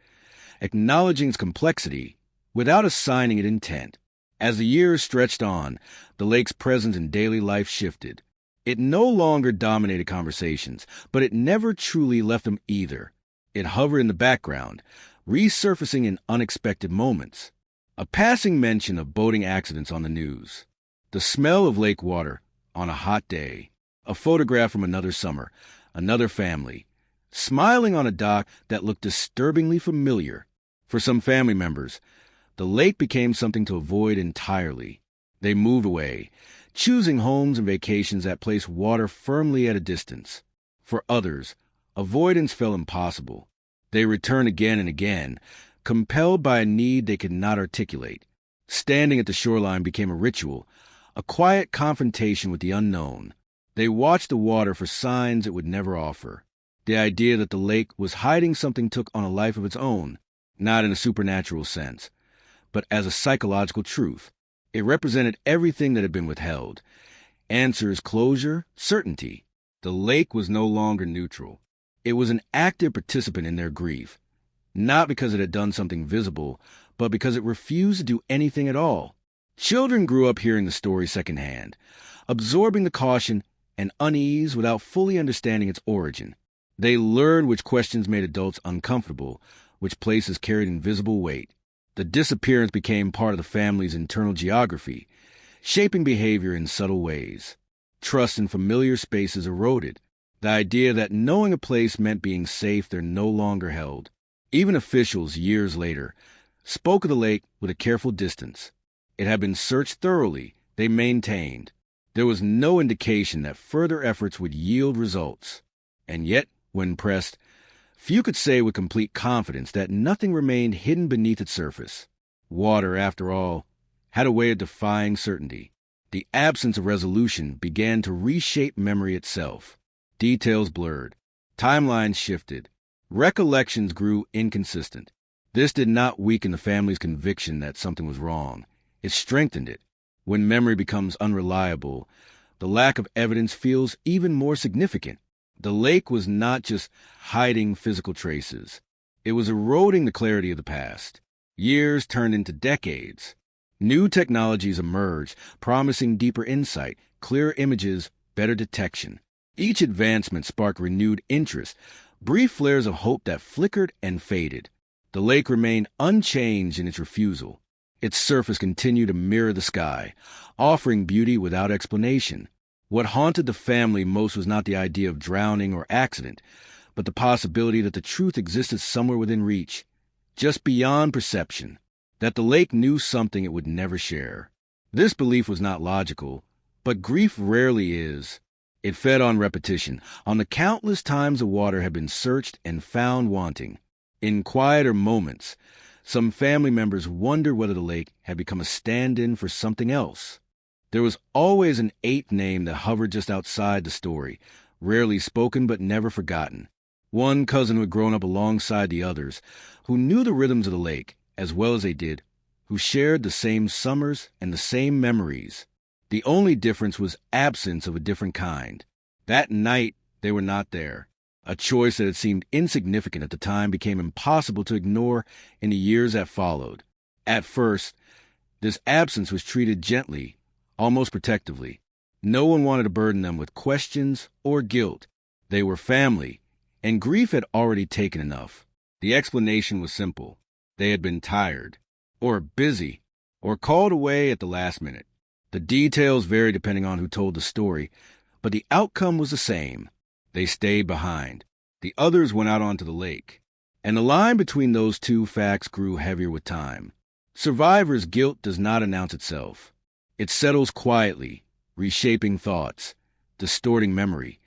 acknowledging its complexity without assigning it intent. As the years stretched on, the lake's presence in daily life shifted. It no longer dominated conversations, but it never truly left them either. It hovered in the background, resurfacing in unexpected moments. A passing mention of boating accidents on the news. The smell of lake water on a hot day. A photograph from another summer, another family, smiling on a dock that looked disturbingly familiar. For some family members, the lake became something to avoid entirely. They moved away, choosing homes and vacations that placed water firmly at a distance. For others, avoidance felt impossible. They returned again and again, compelled by a need they could not articulate. Standing at the shoreline became a ritual, a quiet confrontation with the unknown. They watched the water for signs it would never offer. The idea that the lake was hiding something took on a life of its own, not in a supernatural sense, but as a psychological truth. It represented everything that had been withheld. Answers, closure, certainty. The lake was no longer neutral. It was an active participant in their grief, not because it had done something visible, but because it refused to do anything at all. Children grew up hearing the story secondhand, absorbing the caution and unease without fully understanding its origin. They learned which questions made adults uncomfortable, which places carried invisible weight. The disappearance became part of the family's internal geography, shaping behavior in subtle ways. Trust in familiar spaces eroded. The idea that knowing a place meant being safe there no longer held. Even officials, years later, spoke of the lake with a careful distance. It had been searched thoroughly, they maintained. There was no indication that further efforts would yield results. And yet, when pressed, few could say with complete confidence that nothing remained hidden beneath its surface. Water, after all, had a way of defying certainty. The absence of resolution began to reshape memory itself. Details blurred. Timelines shifted. Recollections grew inconsistent. This did not weaken the family's conviction that something was wrong. It strengthened it. When memory becomes unreliable, the lack of evidence feels even more significant. The lake was not just hiding physical traces. It was eroding the clarity of the past. Years turned into decades. New technologies emerged, promising deeper insight, clearer images, better detection. Each advancement sparked renewed interest, brief flares of hope that flickered and faded. The lake remained unchanged in its refusal. Its surface continued to mirror the sky, offering beauty without explanation. What haunted the family most was not the idea of drowning or accident, but the possibility that the truth existed somewhere within reach, just beyond perception, that the lake knew something it would never share. This belief was not logical, but grief rarely is. It fed on repetition, on the countless times the water had been searched and found wanting. In quieter moments, some family members wondered whether the lake had become a stand-in for something else. There was always an eighth name that hovered just outside the story, rarely spoken but never forgotten. One cousin who had grown up alongside the others, who knew the rhythms of the lake as well as they did, who shared the same summers and the same memories. The only difference was absence of a different kind. That night, they were not there. A choice that had seemed insignificant at the time became impossible to ignore in the years that followed. At first, this absence was treated gently, almost protectively. No one wanted to burden them with questions or guilt. They were family, and grief had already taken enough. The explanation was simple. They had been tired, or busy, or called away at the last minute. The details varied depending on who told the story, but the outcome was the same. They stayed behind. The others went out onto the lake. And the line between those two facts grew heavier with time. Survivor's guilt does not announce itself. It settles quietly, reshaping thoughts, distorting memory,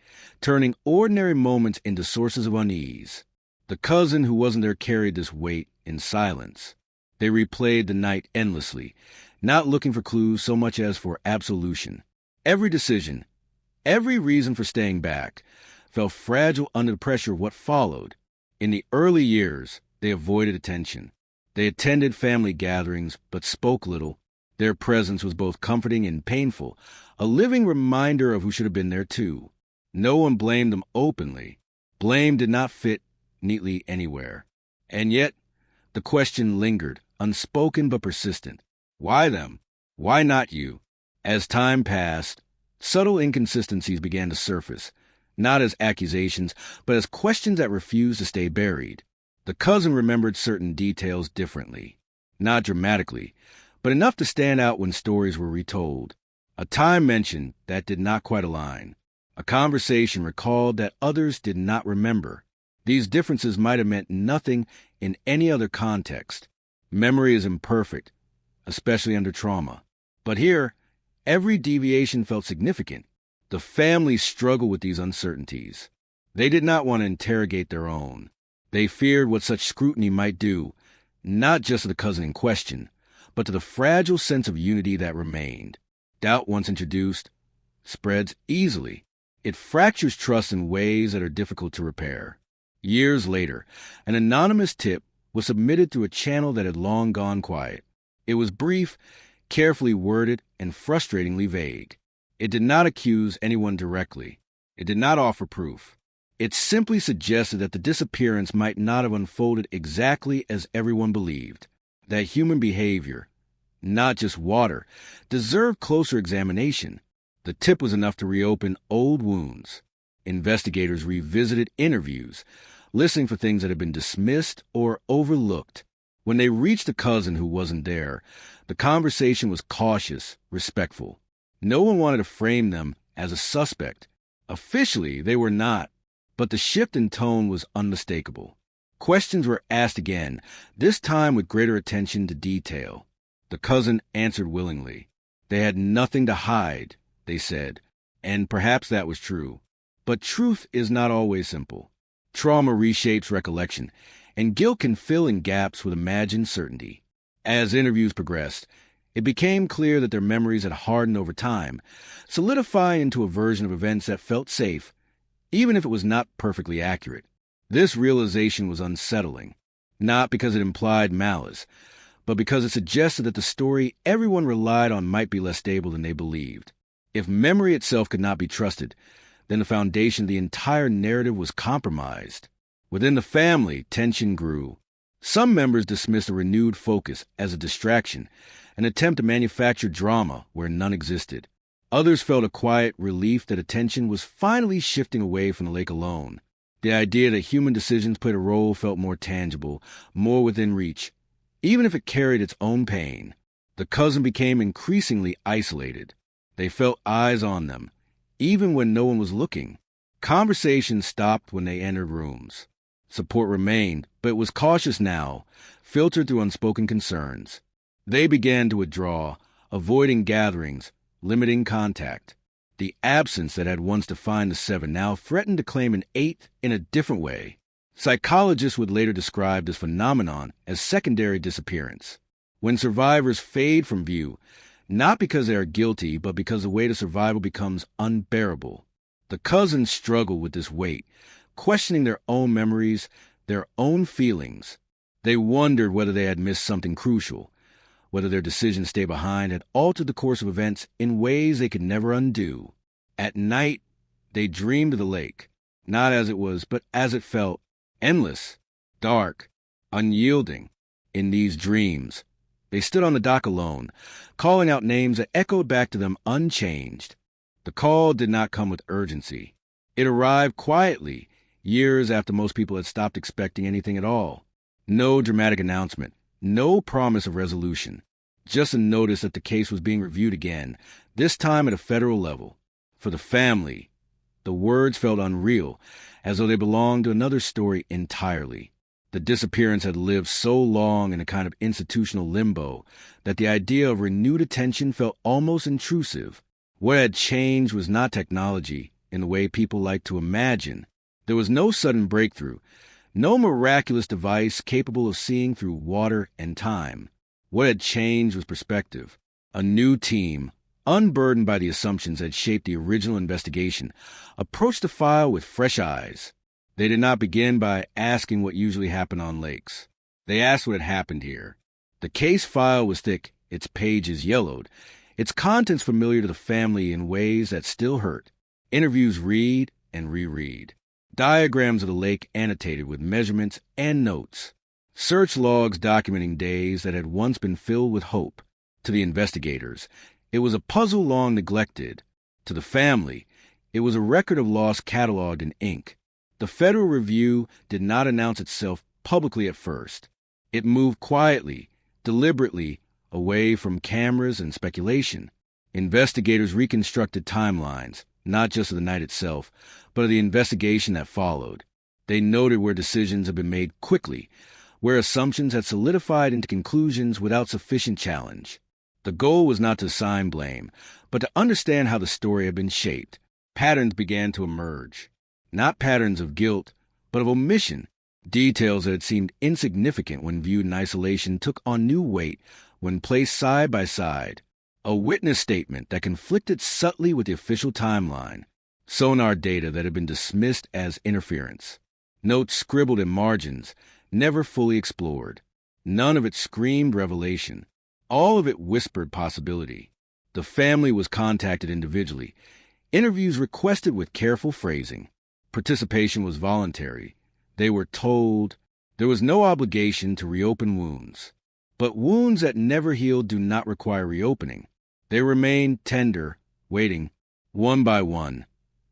turning ordinary moments into sources of unease. The cousin who wasn't there carried this weight in silence. They replayed the night endlessly, not looking for clues so much as for absolution. Every decision, every reason for staying back, felt fragile under the pressure of what followed. In the early years, they avoided attention. They attended family gatherings, but spoke little, Their presence was both comforting and painful, a living reminder of who should have been there too. No one blamed them openly. Blame did not fit neatly anywhere. And yet, the question lingered, unspoken but persistent. Why them? Why not you? As time passed, subtle inconsistencies began to surface, not as accusations, but as questions that refused to stay buried. The cousin remembered certain details differently, not dramatically, but enough to stand out when stories were retold. A time mentioned that did not quite align. A conversation recalled that others did not remember. These differences might have meant nothing in any other context. Memory is imperfect, especially under trauma. But here, every deviation felt significant. The family struggled with these uncertainties. They did not want to interrogate their own. They feared what such scrutiny might do, not just to the cousin in question, but to the fragile sense of unity that remained. Doubt, once introduced, spreads easily. It fractures trust in ways that are difficult to repair. Years later, an anonymous tip was submitted through a channel that had long gone quiet. It was brief, carefully worded, and frustratingly vague. It did not accuse anyone directly. It did not offer proof. It simply suggested that the disappearance might not have unfolded exactly as everyone believed, that human behavior, not just water, deserved closer examination. The tip was enough to reopen old wounds. Investigators revisited interviews, listening for things that had been dismissed or overlooked. When they reached the cousin who wasn't there, the conversation was cautious, respectful. No one wanted to frame them as a suspect. Officially, they were not, but the shift in tone was unmistakable. Questions were asked again, this time with greater attention to detail. The cousin answered willingly. They had nothing to hide, they said, and perhaps that was true. But truth is not always simple. Trauma reshapes recollection, and guilt can fill in gaps with imagined certainty. As interviews progressed, it became clear that their memories had hardened over time, solidifying into a version of events that felt safe, even if it was not perfectly accurate. This realization was unsettling, not because it implied malice, but because it suggested that the story everyone relied on might be less stable than they believed. If memory itself could not be trusted, then the foundation of the entire narrative was compromised. Within the family, tension grew. Some members dismissed a renewed focus as a distraction, an attempt to manufacture drama where none existed. Others felt a quiet relief that attention was finally shifting away from the lake alone. The idea that human decisions played a role felt more tangible, more within reach, even if it carried its own pain. The cousin became increasingly isolated. They felt eyes on them, even when no one was looking. Conversations stopped when they entered rooms. Support remained, but it was cautious now, filtered through unspoken concerns. They began to withdraw, avoiding gatherings, limiting contact. The absence that had once defined the seven now threatened to claim an eighth in a different way. Psychologists would later describe this phenomenon as secondary disappearance, when survivors fade from view, not because they are guilty, but because the weight of survival becomes unbearable. The cousins struggled with this weight, questioning their own memories, their own feelings. They wondered whether they had missed something crucial, whether their decision to stay behind had altered the course of events in ways they could never undo. At night, they dreamed of the lake, not as it was, but as it felt, endless, dark, unyielding. In these dreams, they stood on the dock alone, calling out names that echoed back to them unchanged. The call did not come with urgency. It arrived quietly, years after most people had stopped expecting anything at all. No dramatic announcement, no promise of resolution, just a notice that the case was being reviewed again, this time at a federal level. For the family, the words felt unreal, as though they belonged to another story entirely. The disappearance had lived so long in a kind of institutional limbo that the idea of renewed attention felt almost intrusive. What had changed was not technology, in the way people like to imagine. There was no sudden breakthrough, no miraculous device capable of seeing through water and time. What had changed was perspective. A new team, unburdened by the assumptions that had shaped the original investigation, approached the file with fresh eyes. They did not begin by asking what usually happened on lakes. They asked what had happened here. The case file was thick its pages yellowed, its contents familiar to the family in ways that still hurt. Interviews read and reread. Diagrams of the lake annotated with measurements and notes. Search logs documenting days that had once been filled with hope. To the investigators, it was a puzzle long neglected. To the family, it was a record of lost cataloged in ink. The Federal Review did not announce itself publicly at first. It moved quietly, deliberately, away from cameras and speculation. Investigators reconstructed timelines, not just of the night itself, but of the investigation that followed. They noted where decisions had been made quickly, where assumptions had solidified into conclusions without sufficient challenge. The goal was not to assign blame, but to understand how the story had been shaped. Patterns began to emerge. Not patterns of guilt, but of omission. Details that had seemed insignificant when viewed in isolation took on new weight when placed side by side. A witness statement that conflicted subtly with the official timeline. Sonar data that had been dismissed as interference. Notes scribbled in margins, never fully explored. None of it screamed revelation. All of it whispered possibility. The family was contacted individually. Interviews requested with careful phrasing. Participation was voluntary. They were told there was no obligation to reopen wounds. But wounds that never healed do not require reopening. They remained tender, waiting, one by one.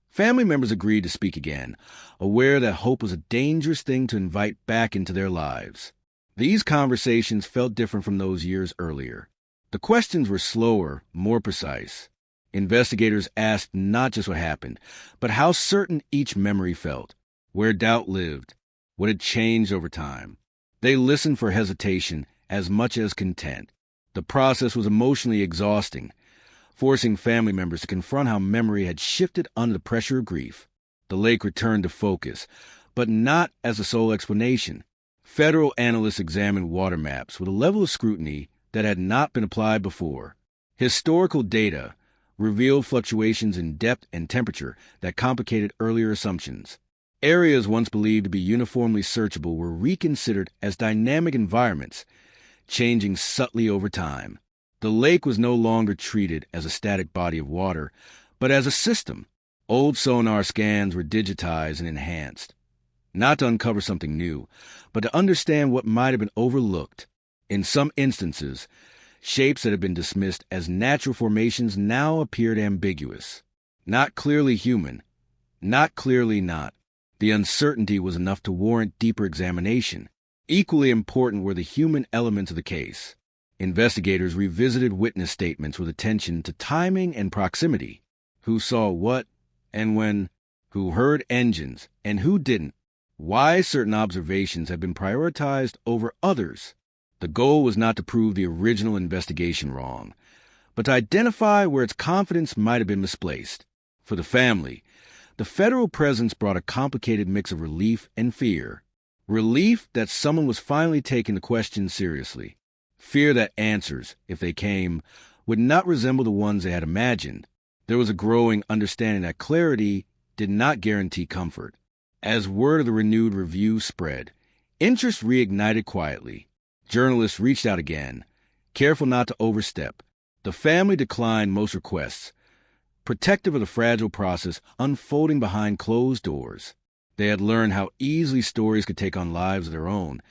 Family members agreed to speak again, aware that hope was a dangerous thing to invite back into their lives. These conversations felt different from those years earlier. The questions were slower, more precise. Investigators asked not just what happened, but how certain each memory felt, where doubt lived, what had changed over time. They listened for hesitation as much as content. The process was emotionally exhausting, forcing family members to confront how memory had shifted under the pressure of grief. The lake returned to focus, but not as the sole explanation. Federal analysts examined water maps with a level of scrutiny that had not been applied before. Historical data revealed fluctuations in depth and temperature that complicated earlier assumptions. Areas once believed to be uniformly searchable were reconsidered as dynamic environments, changing subtly over time. The lake was no longer treated as a static body of water, but as a system. Old sonar scans were digitized and enhanced, not to uncover something new, but to understand what might have been overlooked. In some instances, shapes that had been dismissed as natural formations now appeared ambiguous. Not clearly human, not clearly not. The uncertainty was enough to warrant deeper examination. Equally important were the human elements of the case. Investigators revisited witness statements with attention to timing and proximity. Who saw what and when, who heard engines and who didn't, why certain observations had been prioritized over others. The goal was not to prove the original investigation wrong, but to identify where its confidence might have been misplaced. For the family, the federal presence brought a complicated mix of relief and fear. Relief that someone was finally taking the question seriously. Fear that answers, if they came, would not resemble the ones they had imagined. There was a growing understanding that clarity did not guarantee comfort. As word of the renewed review spread, interest reignited quietly. Journalists reached out again, careful not to overstep. The family declined most requests, protective of the fragile process unfolding behind closed doors. They had learned how easily stories could take on lives of their own,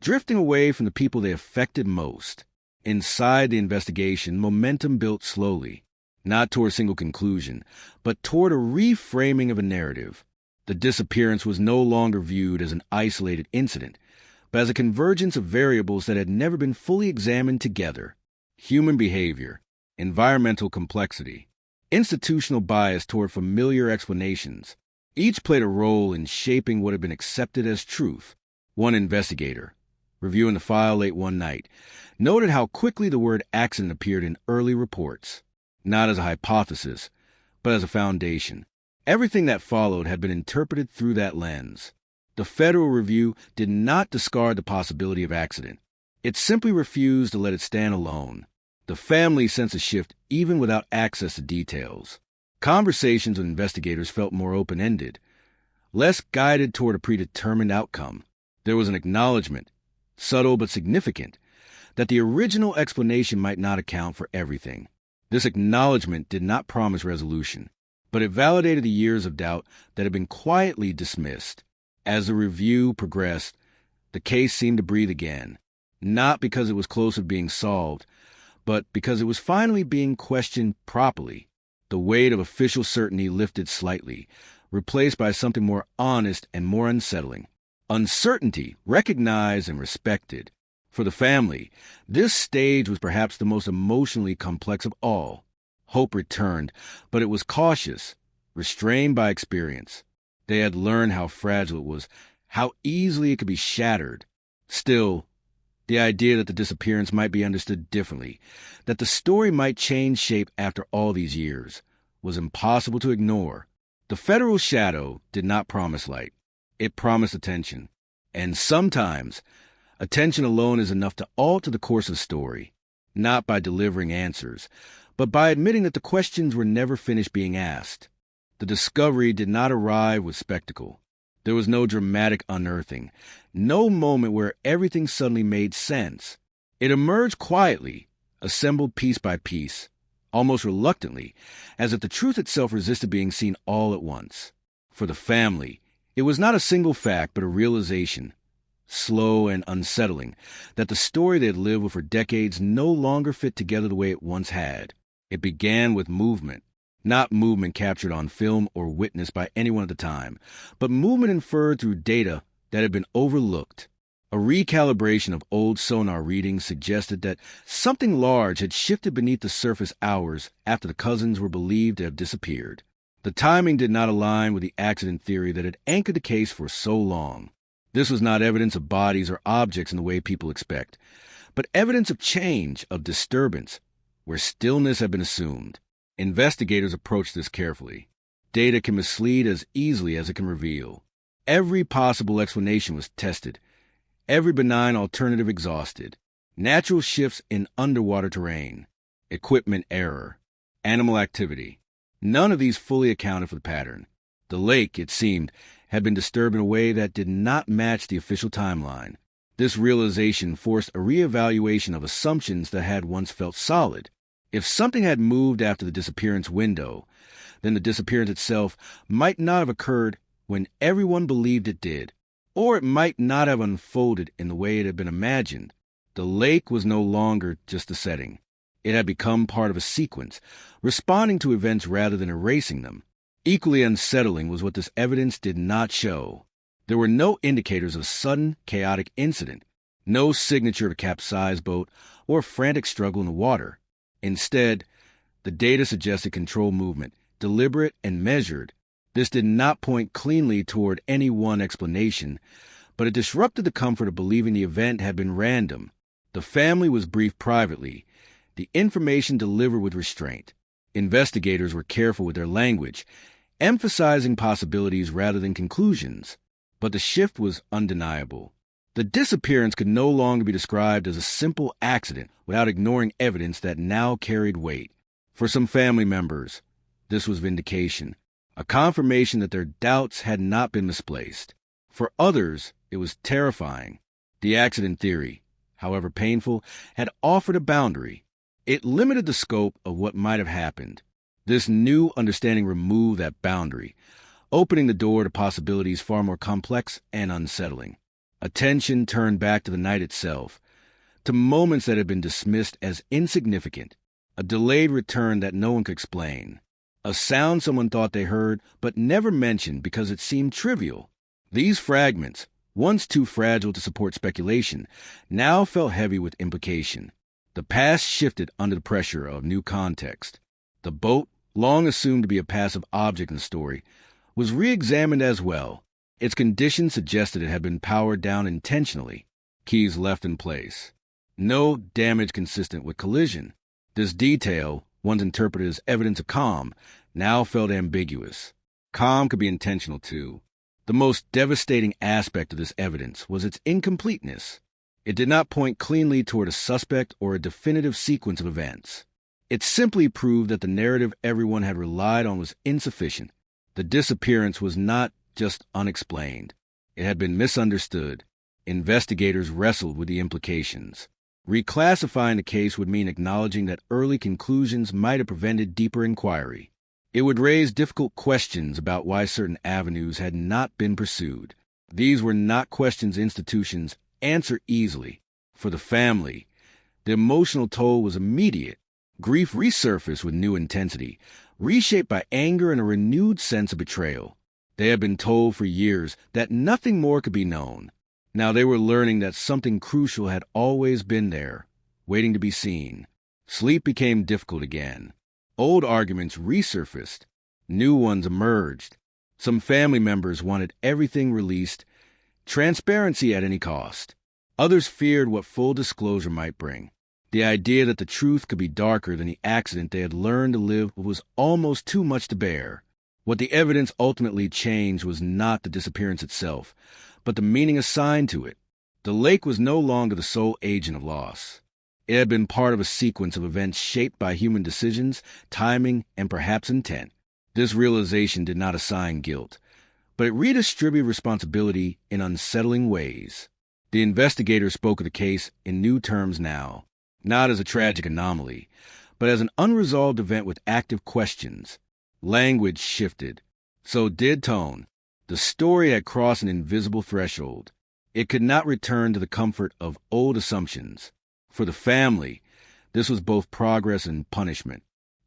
drifting away from the people they affected most. Inside the investigation, momentum built slowly, not toward a single conclusion, but toward a reframing of a narrative. The disappearance was no longer viewed as an isolated incident, but as a convergence of variables that had never been fully examined together. Human behavior, environmental complexity, institutional bias toward familiar explanations. Each played a role in shaping what had been accepted as truth. One investigator, reviewing the file late one night, noted how quickly the word accident appeared in early reports, not as a hypothesis, but as a foundation. Everything that followed had been interpreted through that lens. The Federal Review did not discard the possibility of accident. It simply refused to let it stand alone. The family sensed a shift even without access to details. Conversations with investigators felt more open-ended, less guided toward a predetermined outcome. There was an acknowledgement, subtle but significant, that the original explanation might not account for everything. This acknowledgement did not promise resolution, but it validated the years of doubt that had been quietly dismissed. As the review progressed, the case seemed to breathe again, not because it was close to being solved, but because it was finally being questioned properly. The weight of official certainty lifted slightly, replaced by something more honest and more unsettling. Uncertainty, recognized and respected. For the family, this stage was perhaps the most emotionally complex of all. Hope returned, but it was cautious, restrained by experience. They had learned how fragile it was, how easily it could be shattered. Still, the idea that the disappearance might be understood differently, that the story might change shape after all these years, was impossible to ignore. The federal shadow did not promise light. It promised attention. And sometimes, attention alone is enough to alter the course of the story, not by delivering answers, but by admitting that the questions were never finished being asked. The discovery did not arrive with spectacle. There was no dramatic unearthing, no moment where everything suddenly made sense. It emerged quietly, assembled piece by piece, almost reluctantly, as if the truth itself resisted being seen all at once. For the family, it was not a single fact, but a realization, slow and unsettling, that the story they had lived with for decades no longer fit together the way it once had. It began with movement. Not movement captured on film or witnessed by anyone at the time, but movement inferred through data that had been overlooked. A recalibration of old sonar readings suggested that something large had shifted beneath the surface hours after the cousins were believed to have disappeared. The timing did not align with the accident theory that had anchored the case for so long. This was not evidence of bodies or objects in the way people expect, but evidence of change, of disturbance, where stillness had been assumed. Investigators approached this carefully. Data can mislead as easily as it can reveal. Every possible explanation was tested, every benign alternative exhausted. Natural shifts in underwater terrain, equipment error, animal activity. None of these fully accounted for the pattern. The lake, it seemed, had been disturbed in a way that did not match the official timeline. This realization forced a reevaluation of assumptions that had once felt solid. If something had moved after the disappearance window, then the disappearance itself might not have occurred when everyone believed it did, or it might not have unfolded in the way it had been imagined. The lake was no longer just a setting. It had become part of a sequence, responding to events rather than erasing them. Equally unsettling was what this evidence did not show. There were no indicators of a sudden, chaotic incident, no signature of a capsized boat or a frantic struggle in the water. Instead, the data suggested controlled movement, deliberate and measured. This did not point cleanly toward any one explanation, but it disrupted the comfort of believing the event had been random. The family was briefed privately, the information delivered with restraint. Investigators were careful with their language, emphasizing possibilities rather than conclusions. But the shift was undeniable. The disappearance could no longer be described as a simple accident without ignoring evidence that now carried weight. For some family members, this was vindication, a confirmation that their doubts had not been misplaced. For others, it was terrifying. The accident theory, however painful, had offered a boundary. It limited the scope of what might have happened. This new understanding removed that boundary, opening the door to possibilities far more complex and unsettling. Attention turned back to the night itself, to moments that had been dismissed as insignificant, a delayed return that no one could explain, a sound someone thought they heard but never mentioned because it seemed trivial. These fragments, once too fragile to support speculation, now felt heavy with implication. The past shifted under the pressure of new context. The boat, long assumed to be a passive object in the story, was re-examined as well. Its condition suggested it had been powered down intentionally, keys left in place. No damage consistent with collision. This detail, once interpreted as evidence of calm, now felt ambiguous. Calm could be intentional too. The most devastating aspect of this evidence was its incompleteness. It did not point cleanly toward a suspect or a definitive sequence of events. It simply proved that the narrative everyone had relied on was insufficient. The disappearance was not just unexplained. It had been misunderstood. Investigators wrestled with the implications. Reclassifying the case would mean acknowledging that early conclusions might have prevented deeper inquiry. It would raise difficult questions about why certain avenues had not been pursued. These were not questions institutions answer easily. For the family, the emotional toll was immediate. Grief resurfaced with new intensity, reshaped by anger and a renewed sense of betrayal. They had been told for years that nothing more could be known. Now they were learning that something crucial had always been there, waiting to be seen. Sleep became difficult again. Old arguments resurfaced. New ones emerged. Some family members wanted everything released, transparency at any cost. Others feared what full disclosure might bring. The idea that the truth could be darker than the accident they had learned to live with was almost too much to bear. What the evidence ultimately changed was not the disappearance itself, but the meaning assigned to it. The lake was no longer the sole agent of loss. It had been part of a sequence of events shaped by human decisions, timing, and perhaps intent. This realization did not assign guilt, but it redistributed responsibility in unsettling ways. The investigator spoke of the case in new terms now, not as a tragic anomaly, but as an unresolved event with active questions. Language shifted. So did tone. The story had crossed an invisible threshold. It could not return to the comfort of old assumptions. For the family, this was both progress and punishment.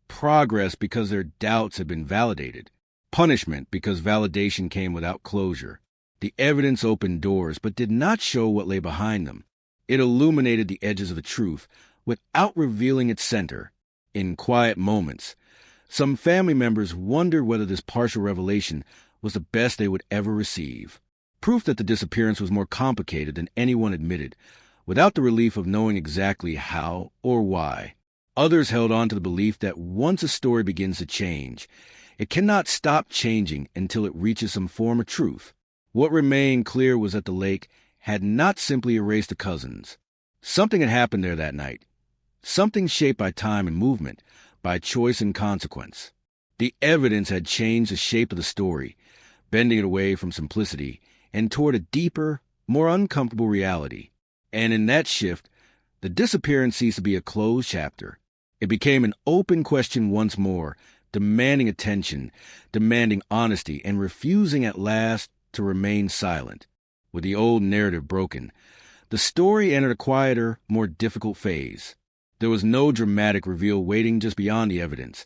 Progress because their doubts had been validated. Punishment because validation came without closure. The evidence opened doors, but did not show what lay behind them. It illuminated the edges of the truth without revealing its center. In quiet moments, some family members wondered whether this partial revelation was the best they would ever receive. Proof that the disappearance was more complicated than anyone admitted, without the relief of knowing exactly how or why. Others held on to the belief that once a story begins to change, it cannot stop changing until it reaches some form of truth. What remained clear was that the lake had not simply erased the cousins. Something had happened there that night. Something shaped by time and movement, by choice and consequence. The evidence had changed the shape of the story, bending it away from simplicity and toward a deeper, more uncomfortable reality. And in that shift, the disappearance ceased to be a closed chapter. It became an open question once more, demanding attention, demanding honesty, and refusing at last to remain silent. With the old narrative broken, the story entered a quieter, more difficult phase. There was no dramatic reveal waiting just beyond the evidence,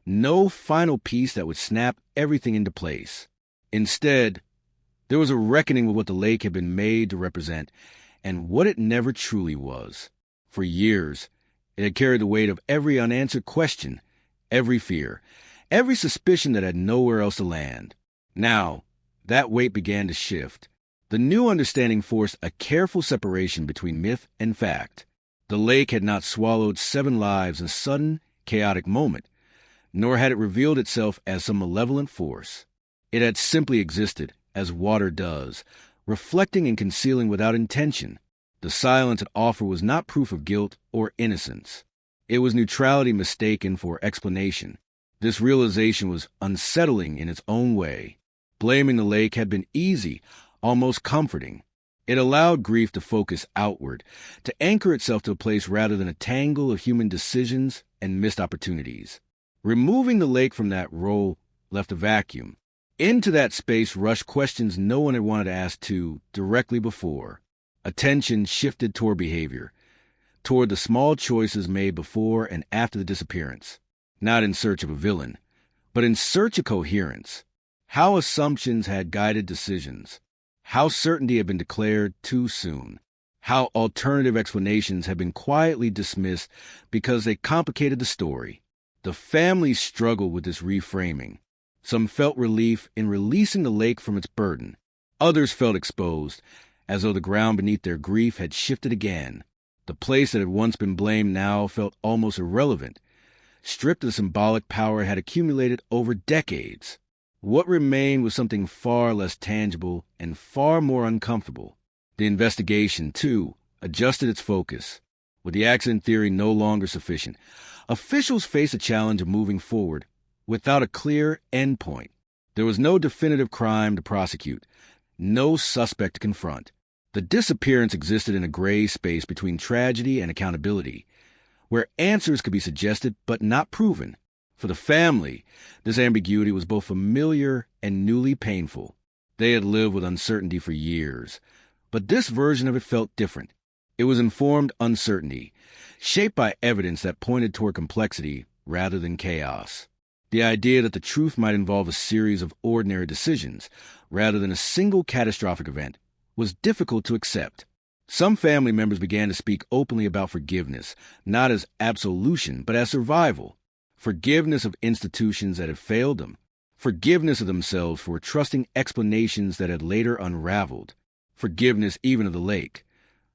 no final piece that would snap everything into place. Instead, there was a reckoning with what the lake had been made to represent and what it never truly was. For years, it had carried the weight of every unanswered question, every fear, every suspicion that had nowhere else to land. Now, that weight began to shift. The new understanding forced a careful separation between myth and fact. The lake had not swallowed 7 lives in a sudden, chaotic moment, nor had it revealed itself as some malevolent force. It had simply existed, as water does, reflecting and concealing without intention. The silence it offered was not proof of guilt or innocence. It was neutrality mistaken for explanation. This realization was unsettling in its own way. Blaming the lake had been easy, almost comforting. It allowed grief to focus outward, to anchor itself to a place rather than a tangle of human decisions and missed opportunities. Removing the lake from that role left a vacuum. Into that space rushed questions no one had wanted to ask to directly before. Attention shifted toward behavior, toward the small choices made before and after the disappearance. Not in search of a villain, but in search of coherence. How assumptions had guided decisions. How certainty had been declared too soon. How alternative explanations had been quietly dismissed because they complicated the story. The family struggled with this reframing. Some felt relief in releasing the lake from its burden. Others felt exposed, as though the ground beneath their grief had shifted again. The place that had once been blamed now felt almost irrelevant, stripped of the symbolic power it had accumulated over decades. What remained was something far less tangible and far more uncomfortable. The investigation, too, adjusted its focus. With the accident theory no longer sufficient, officials faced a challenge of moving forward without a clear endpoint. There was no definitive crime to prosecute, no suspect to confront. The disappearance existed in a gray space between tragedy and accountability, where answers could be suggested but not proven. For the family, this ambiguity was both familiar and newly painful. They had lived with uncertainty for years, but this version of it felt different. It was informed uncertainty, shaped by evidence that pointed toward complexity rather than chaos. The idea that the truth might involve a series of ordinary decisions rather than a single catastrophic event was difficult to accept. Some family members began to speak openly about forgiveness, not as absolution, but as survival. Forgiveness of institutions that had failed them. Forgiveness of themselves for trusting explanations that had later unraveled. Forgiveness even of the lake,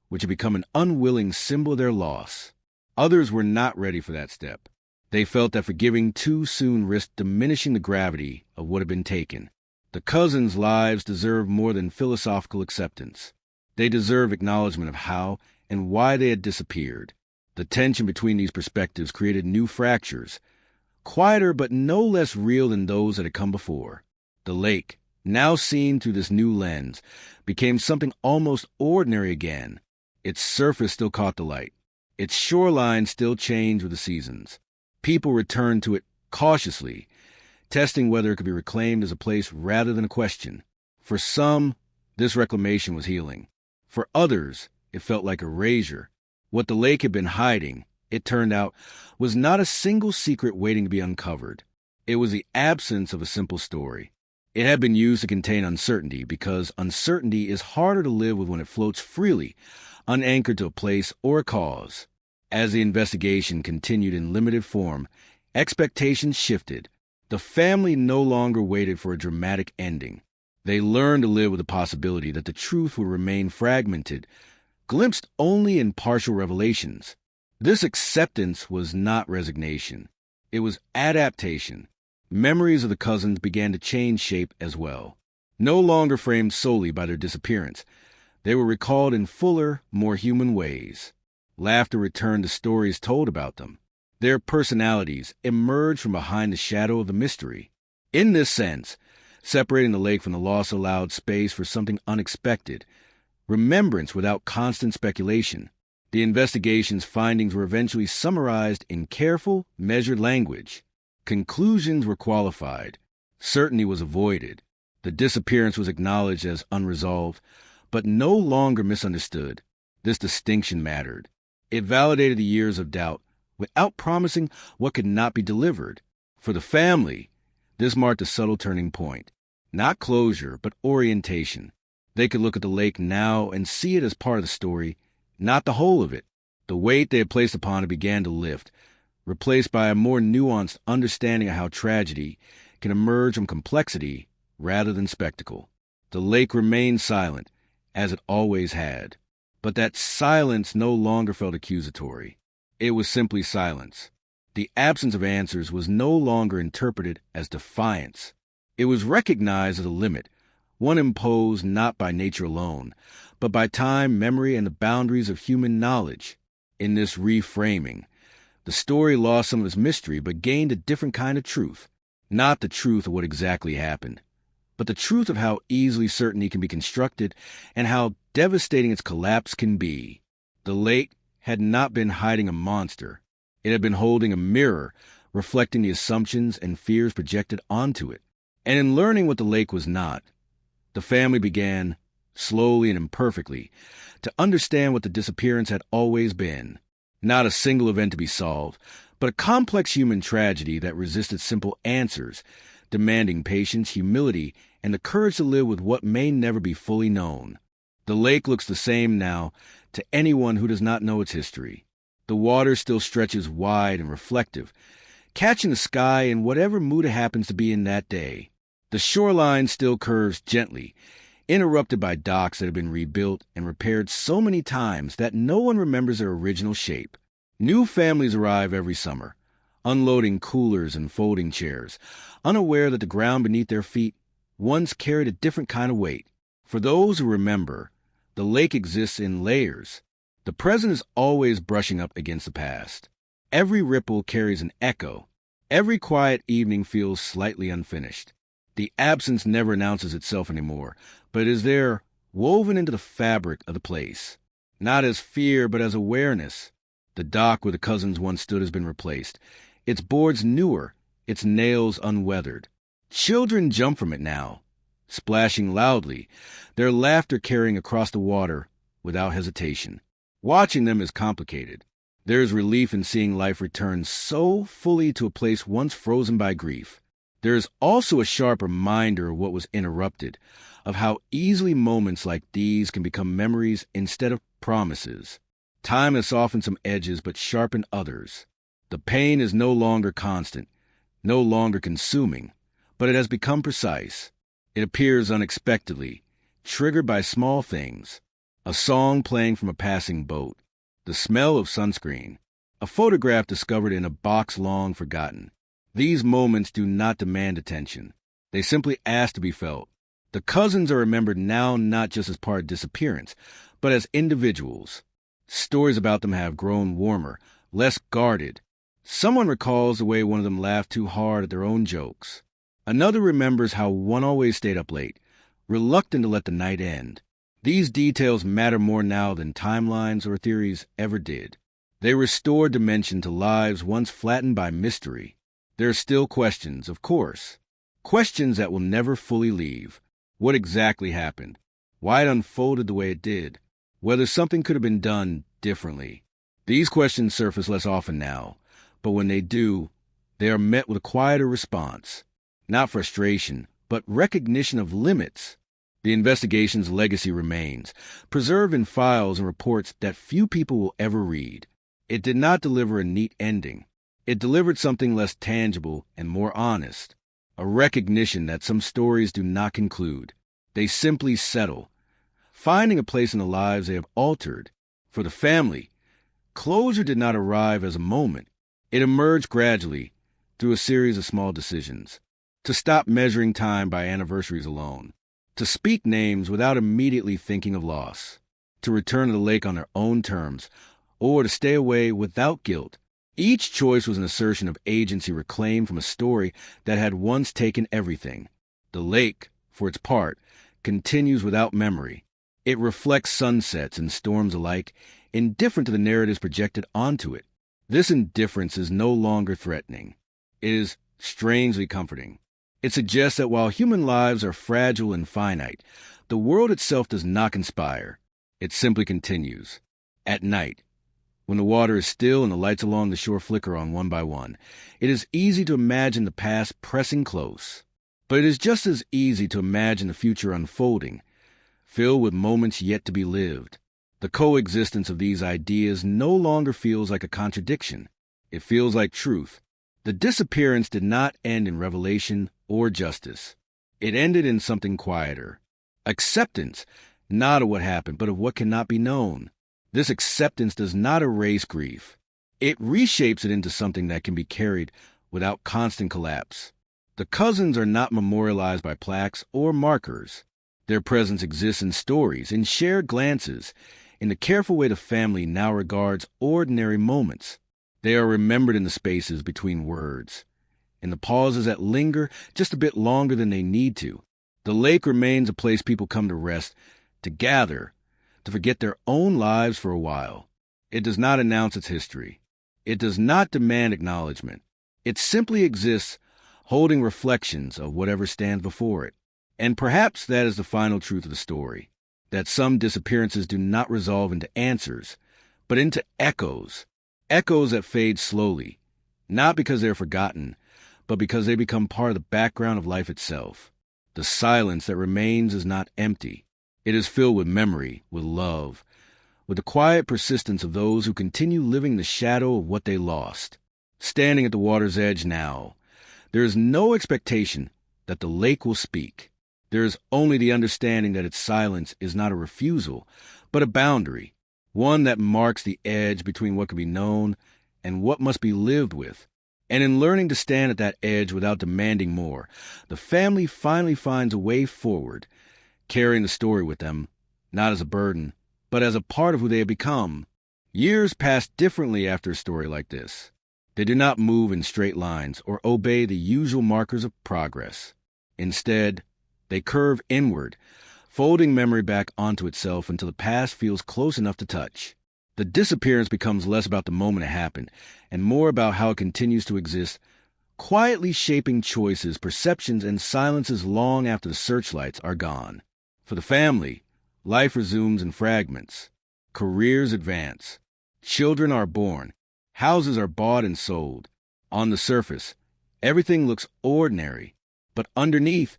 which had become an unwilling symbol of their loss. Others were not ready for that step. They felt that forgiving too soon risked diminishing the gravity of what had been taken. The cousins' lives deserved more than philosophical acceptance. They deserved acknowledgement of how and why they had disappeared. The tension between these perspectives created new fractures, quieter but no less real than those that had come before. The lake, now seen through this new lens, became something almost ordinary again. Its surface still caught the light. Its shoreline still changed with the seasons. People returned to it cautiously, testing whether it could be reclaimed as a place rather than a question. For some, this reclamation was healing. For others, it felt like erasure. What the lake had been hiding, it turned out, was not a single secret waiting to be uncovered. It was the absence of a simple story. It had been used to contain uncertainty because uncertainty is harder to live with when it floats freely, unanchored to a place or a cause. As the investigation continued in limited form, expectations shifted. The family no longer waited for a dramatic ending. They learned to live with the possibility that the truth would remain fragmented, glimpsed only in partial revelations. This acceptance was not resignation. It was adaptation. Memories of the cousins began to change shape as well. No longer framed solely by their disappearance, they were recalled in fuller, more human ways. Laughter returned to stories told about them. Their personalities emerged from behind the shadow of the mystery. In this sense, separating the lake from the loss allowed space for something unexpected, remembrance without constant speculation. The investigation's findings were eventually summarized in careful, measured language. Conclusions were qualified. Certainty was avoided. The disappearance was acknowledged as unresolved, but no longer misunderstood. This distinction mattered. It validated the years of doubt, without promising what could not be delivered. For the family, this marked a subtle turning point. Not closure, but orientation. They could look at the lake now and see it as part of the story, not the whole of it. The weight they had placed upon it began to lift, replaced by a more nuanced understanding of how tragedy can emerge from complexity rather than spectacle. The lake remained silent, as it always had. But that silence no longer felt accusatory. It was simply silence. The absence of answers was no longer interpreted as defiance. It was recognized as a limit, one imposed not by nature alone, but by time, memory, and the boundaries of human knowledge. In this reframing, the story lost some of its mystery but gained a different kind of truth. Not the truth of what exactly happened, but the truth of how easily certainty can be constructed and how devastating its collapse can be. The lake had not been hiding a monster. It had been holding a mirror, reflecting the assumptions and fears projected onto it. And in learning what the lake was not, the family began, slowly and imperfectly, to understand what the disappearance had always been. Not a single event to be solved, but a complex human tragedy that resisted simple answers, demanding patience, humility, and the courage to live with what may never be fully known. The lake looks the same now to anyone who does not know its history. The water still stretches wide and reflective, catching the sky in whatever mood it happens to be in that day. The shoreline still curves gently, interrupted by docks that have been rebuilt and repaired so many times that no one remembers their original shape. New families arrive every summer, unloading coolers and folding chairs, unaware that the ground beneath their feet once carried a different kind of weight. For those who remember, the lake exists in layers. The present is always brushing up against the past. Every ripple carries an echo. Every quiet evening feels slightly unfinished. The absence never announces itself anymore, but is there woven into the fabric of the place. Not as fear, but as awareness. The dock where the cousins once stood has been replaced. Its boards newer, its nails unweathered. Children jump from it now, splashing loudly, their laughter carrying across the water without hesitation. Watching them is complicated. There is relief in seeing life return so fully to a place once frozen by grief. There is also a sharp reminder of what was interrupted, of how easily moments like these can become memories instead of promises. Time has softened some edges but sharpened others. The pain is no longer constant, no longer consuming, but it has become precise. It appears unexpectedly, triggered by small things. A song playing from a passing boat, the smell of sunscreen, a photograph discovered in a box long forgotten. These moments do not demand attention. They simply ask to be felt. The cousins are remembered now not just as part of disappearance, but as individuals. Stories about them have grown warmer, less guarded. Someone recalls the way one of them laughed too hard at their own jokes. Another remembers how one always stayed up late, reluctant to let the night end. These details matter more now than timelines or theories ever did. They restore dimension to lives once flattened by mystery. There are still questions, of course. Questions that will never fully leave. What exactly happened? Why it unfolded the way it did? Whether something could have been done differently. These questions surface less often now, but when they do, they are met with a quieter response. Not frustration, but recognition of limits. The investigation's legacy remains, preserved in files and reports that few people will ever read. It did not deliver a neat ending. It delivered something less tangible and more honest. A recognition that some stories do not conclude. They simply settle, finding a place in the lives they have altered. For the family, closure did not arrive as a moment. It emerged gradually through a series of small decisions. To stop measuring time by anniversaries alone. To speak names without immediately thinking of loss. To return to the lake on their own terms, or to stay away without guilt. Each choice was an assertion of agency reclaimed from a story that had once taken everything. The lake, for its part, continues without memory. It reflects sunsets and storms alike, indifferent to the narratives projected onto it. This indifference is no longer threatening. It is strangely comforting. It suggests that while human lives are fragile and finite, the world itself does not conspire. It simply continues. At night, when the water is still and the lights along the shore flicker on one by one, it is easy to imagine the past pressing close. But it is just as easy to imagine the future unfolding, filled with moments yet to be lived. The coexistence of these ideas no longer feels like a contradiction. It feels like truth. The disappearance did not end in revelation or justice. It ended in something quieter. Acceptance, not of what happened, but of what cannot be known. This acceptance does not erase grief. It reshapes it into something that can be carried without constant collapse. The cousins are not memorialized by plaques or markers. Their presence exists in stories, in shared glances, in the careful way the family now regards ordinary moments. They are remembered in the spaces between words, in the pauses that linger just a bit longer than they need to. The lake remains a place people come to rest, to gather, to forget their own lives for a while. It does not announce its history. It does not demand acknowledgement. It simply exists, holding reflections of whatever stands before it. And perhaps that is the final truth of the story, that some disappearances do not resolve into answers, but into echoes. Echoes that fade slowly, not because they are forgotten, but because they become part of the background of life itself. The silence that remains is not empty. It is filled with memory, with love, with the quiet persistence of those who continue living the shadow of what they lost. Standing at the water's edge now, there is no expectation that the lake will speak. There is only the understanding that its silence is not a refusal, but a boundary, one that marks the edge between what can be known and what must be lived with. And in learning to stand at that edge without demanding more, the family finally finds a way forward, carrying the story with them, not as a burden, but as a part of who they have become. Years pass differently after a story like this. They do not move in straight lines or obey the usual markers of progress. Instead, they curve inward, folding memory back onto itself until the past feels close enough to touch. The disappearance becomes less about the moment it happened and more about how it continues to exist, quietly shaping choices, perceptions, and silences long after the searchlights are gone. For the family, life resumes in fragments. Careers advance. Children are born. Houses are bought and sold. On the surface, everything looks ordinary, but underneath,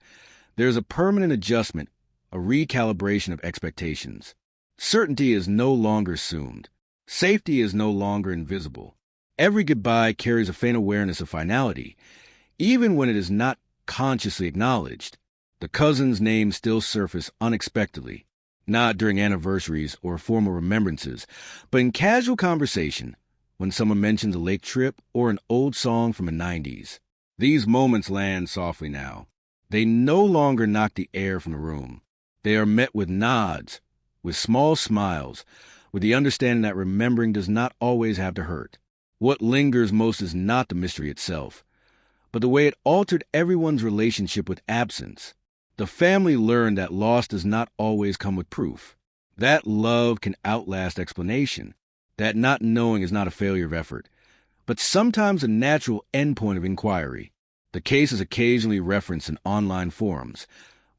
there's a permanent adjustment, a recalibration of expectations. Certainty is no longer assumed. Safety is no longer invisible. Every goodbye carries a faint awareness of finality, even when it is not consciously acknowledged. The cousins' names still surface unexpectedly, not during anniversaries or formal remembrances, but in casual conversation, when someone mentions a lake trip or an old song from the 90s. These moments land softly now. They no longer knock the air from the room. They are met with nods, with small smiles, with the understanding that remembering does not always have to hurt. What lingers most is not the mystery itself, but the way it altered everyone's relationship with absence. The family learned that loss does not always come with proof, that love can outlast explanation, that not knowing is not a failure of effort, but sometimes a natural endpoint of inquiry. The case is occasionally referenced in online forums,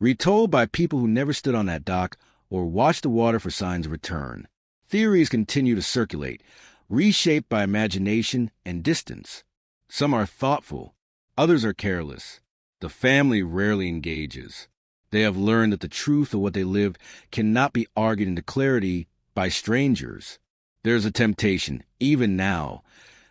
retold by people who never stood on that dock or watched the water for signs of return. Theories continue to circulate, reshaped by imagination and distance. Some are thoughtful, others are careless. The family rarely engages. They have learned that the truth of what they lived cannot be argued into clarity by strangers. There's a temptation, even now,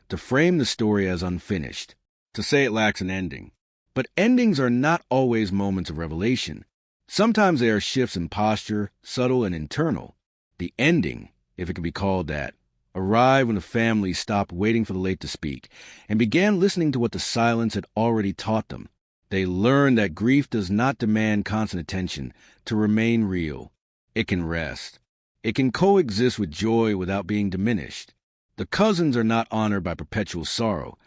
to frame the story as unfinished, to say it lacks an ending. But endings are not always moments of revelation. Sometimes they are shifts in posture, subtle and internal. The ending, if it can be called that, arrived when the family stopped waiting for the lake to speak and began listening to what the silence had already taught them. They learned that grief does not demand constant attention to remain real. It can rest. It can coexist with joy without being diminished. The cousins are not honored by perpetual sorrow,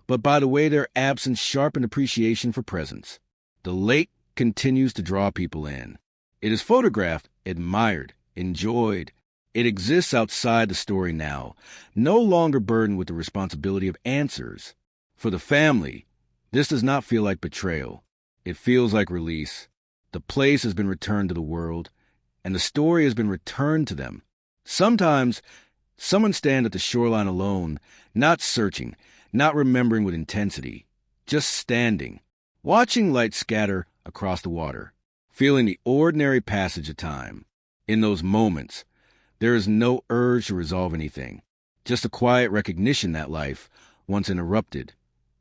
but by the way their absence sharpened appreciation for presence. The lake continues to draw people in. It is photographed, admired, enjoyed. It exists outside the story now, no longer burdened with the responsibility of answers. For the family, this does not feel like betrayal. It feels like release. The place has been returned to the world, and the story has been returned to them. Sometimes, someone stands at the shoreline alone, not searching, not remembering with intensity, just standing, watching light scatter across the water, feeling the ordinary passage of time. In those moments, there is no urge to resolve anything, just a quiet recognition that life, once interrupted,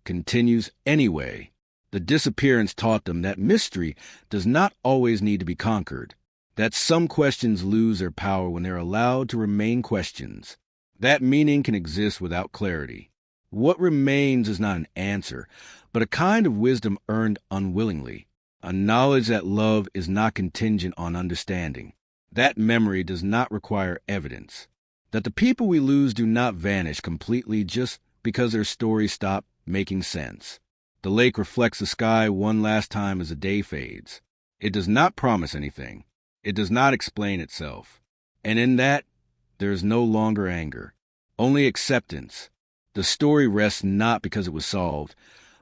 continues anyway. The disappearance taught them that mystery does not always need to be conquered, that some questions lose their power when they're allowed to remain questions, that meaning can exist without clarity. What remains is not an answer, but a kind of wisdom earned unwillingly, a knowledge that love is not contingent on understanding, that memory does not require evidence, that the people we lose do not vanish completely just because their stories stop making sense. The lake reflects the sky one last time as the day fades. It does not promise anything. It does not explain itself. And in that, there is no longer anger, only acceptance. The story rests not because it was solved,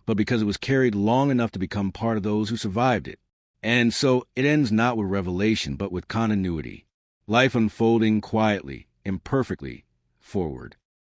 but because it was carried long enough to become part of those who survived it. And so it ends not with revelation, but with continuity. Life unfolding quietly, imperfectly, forward.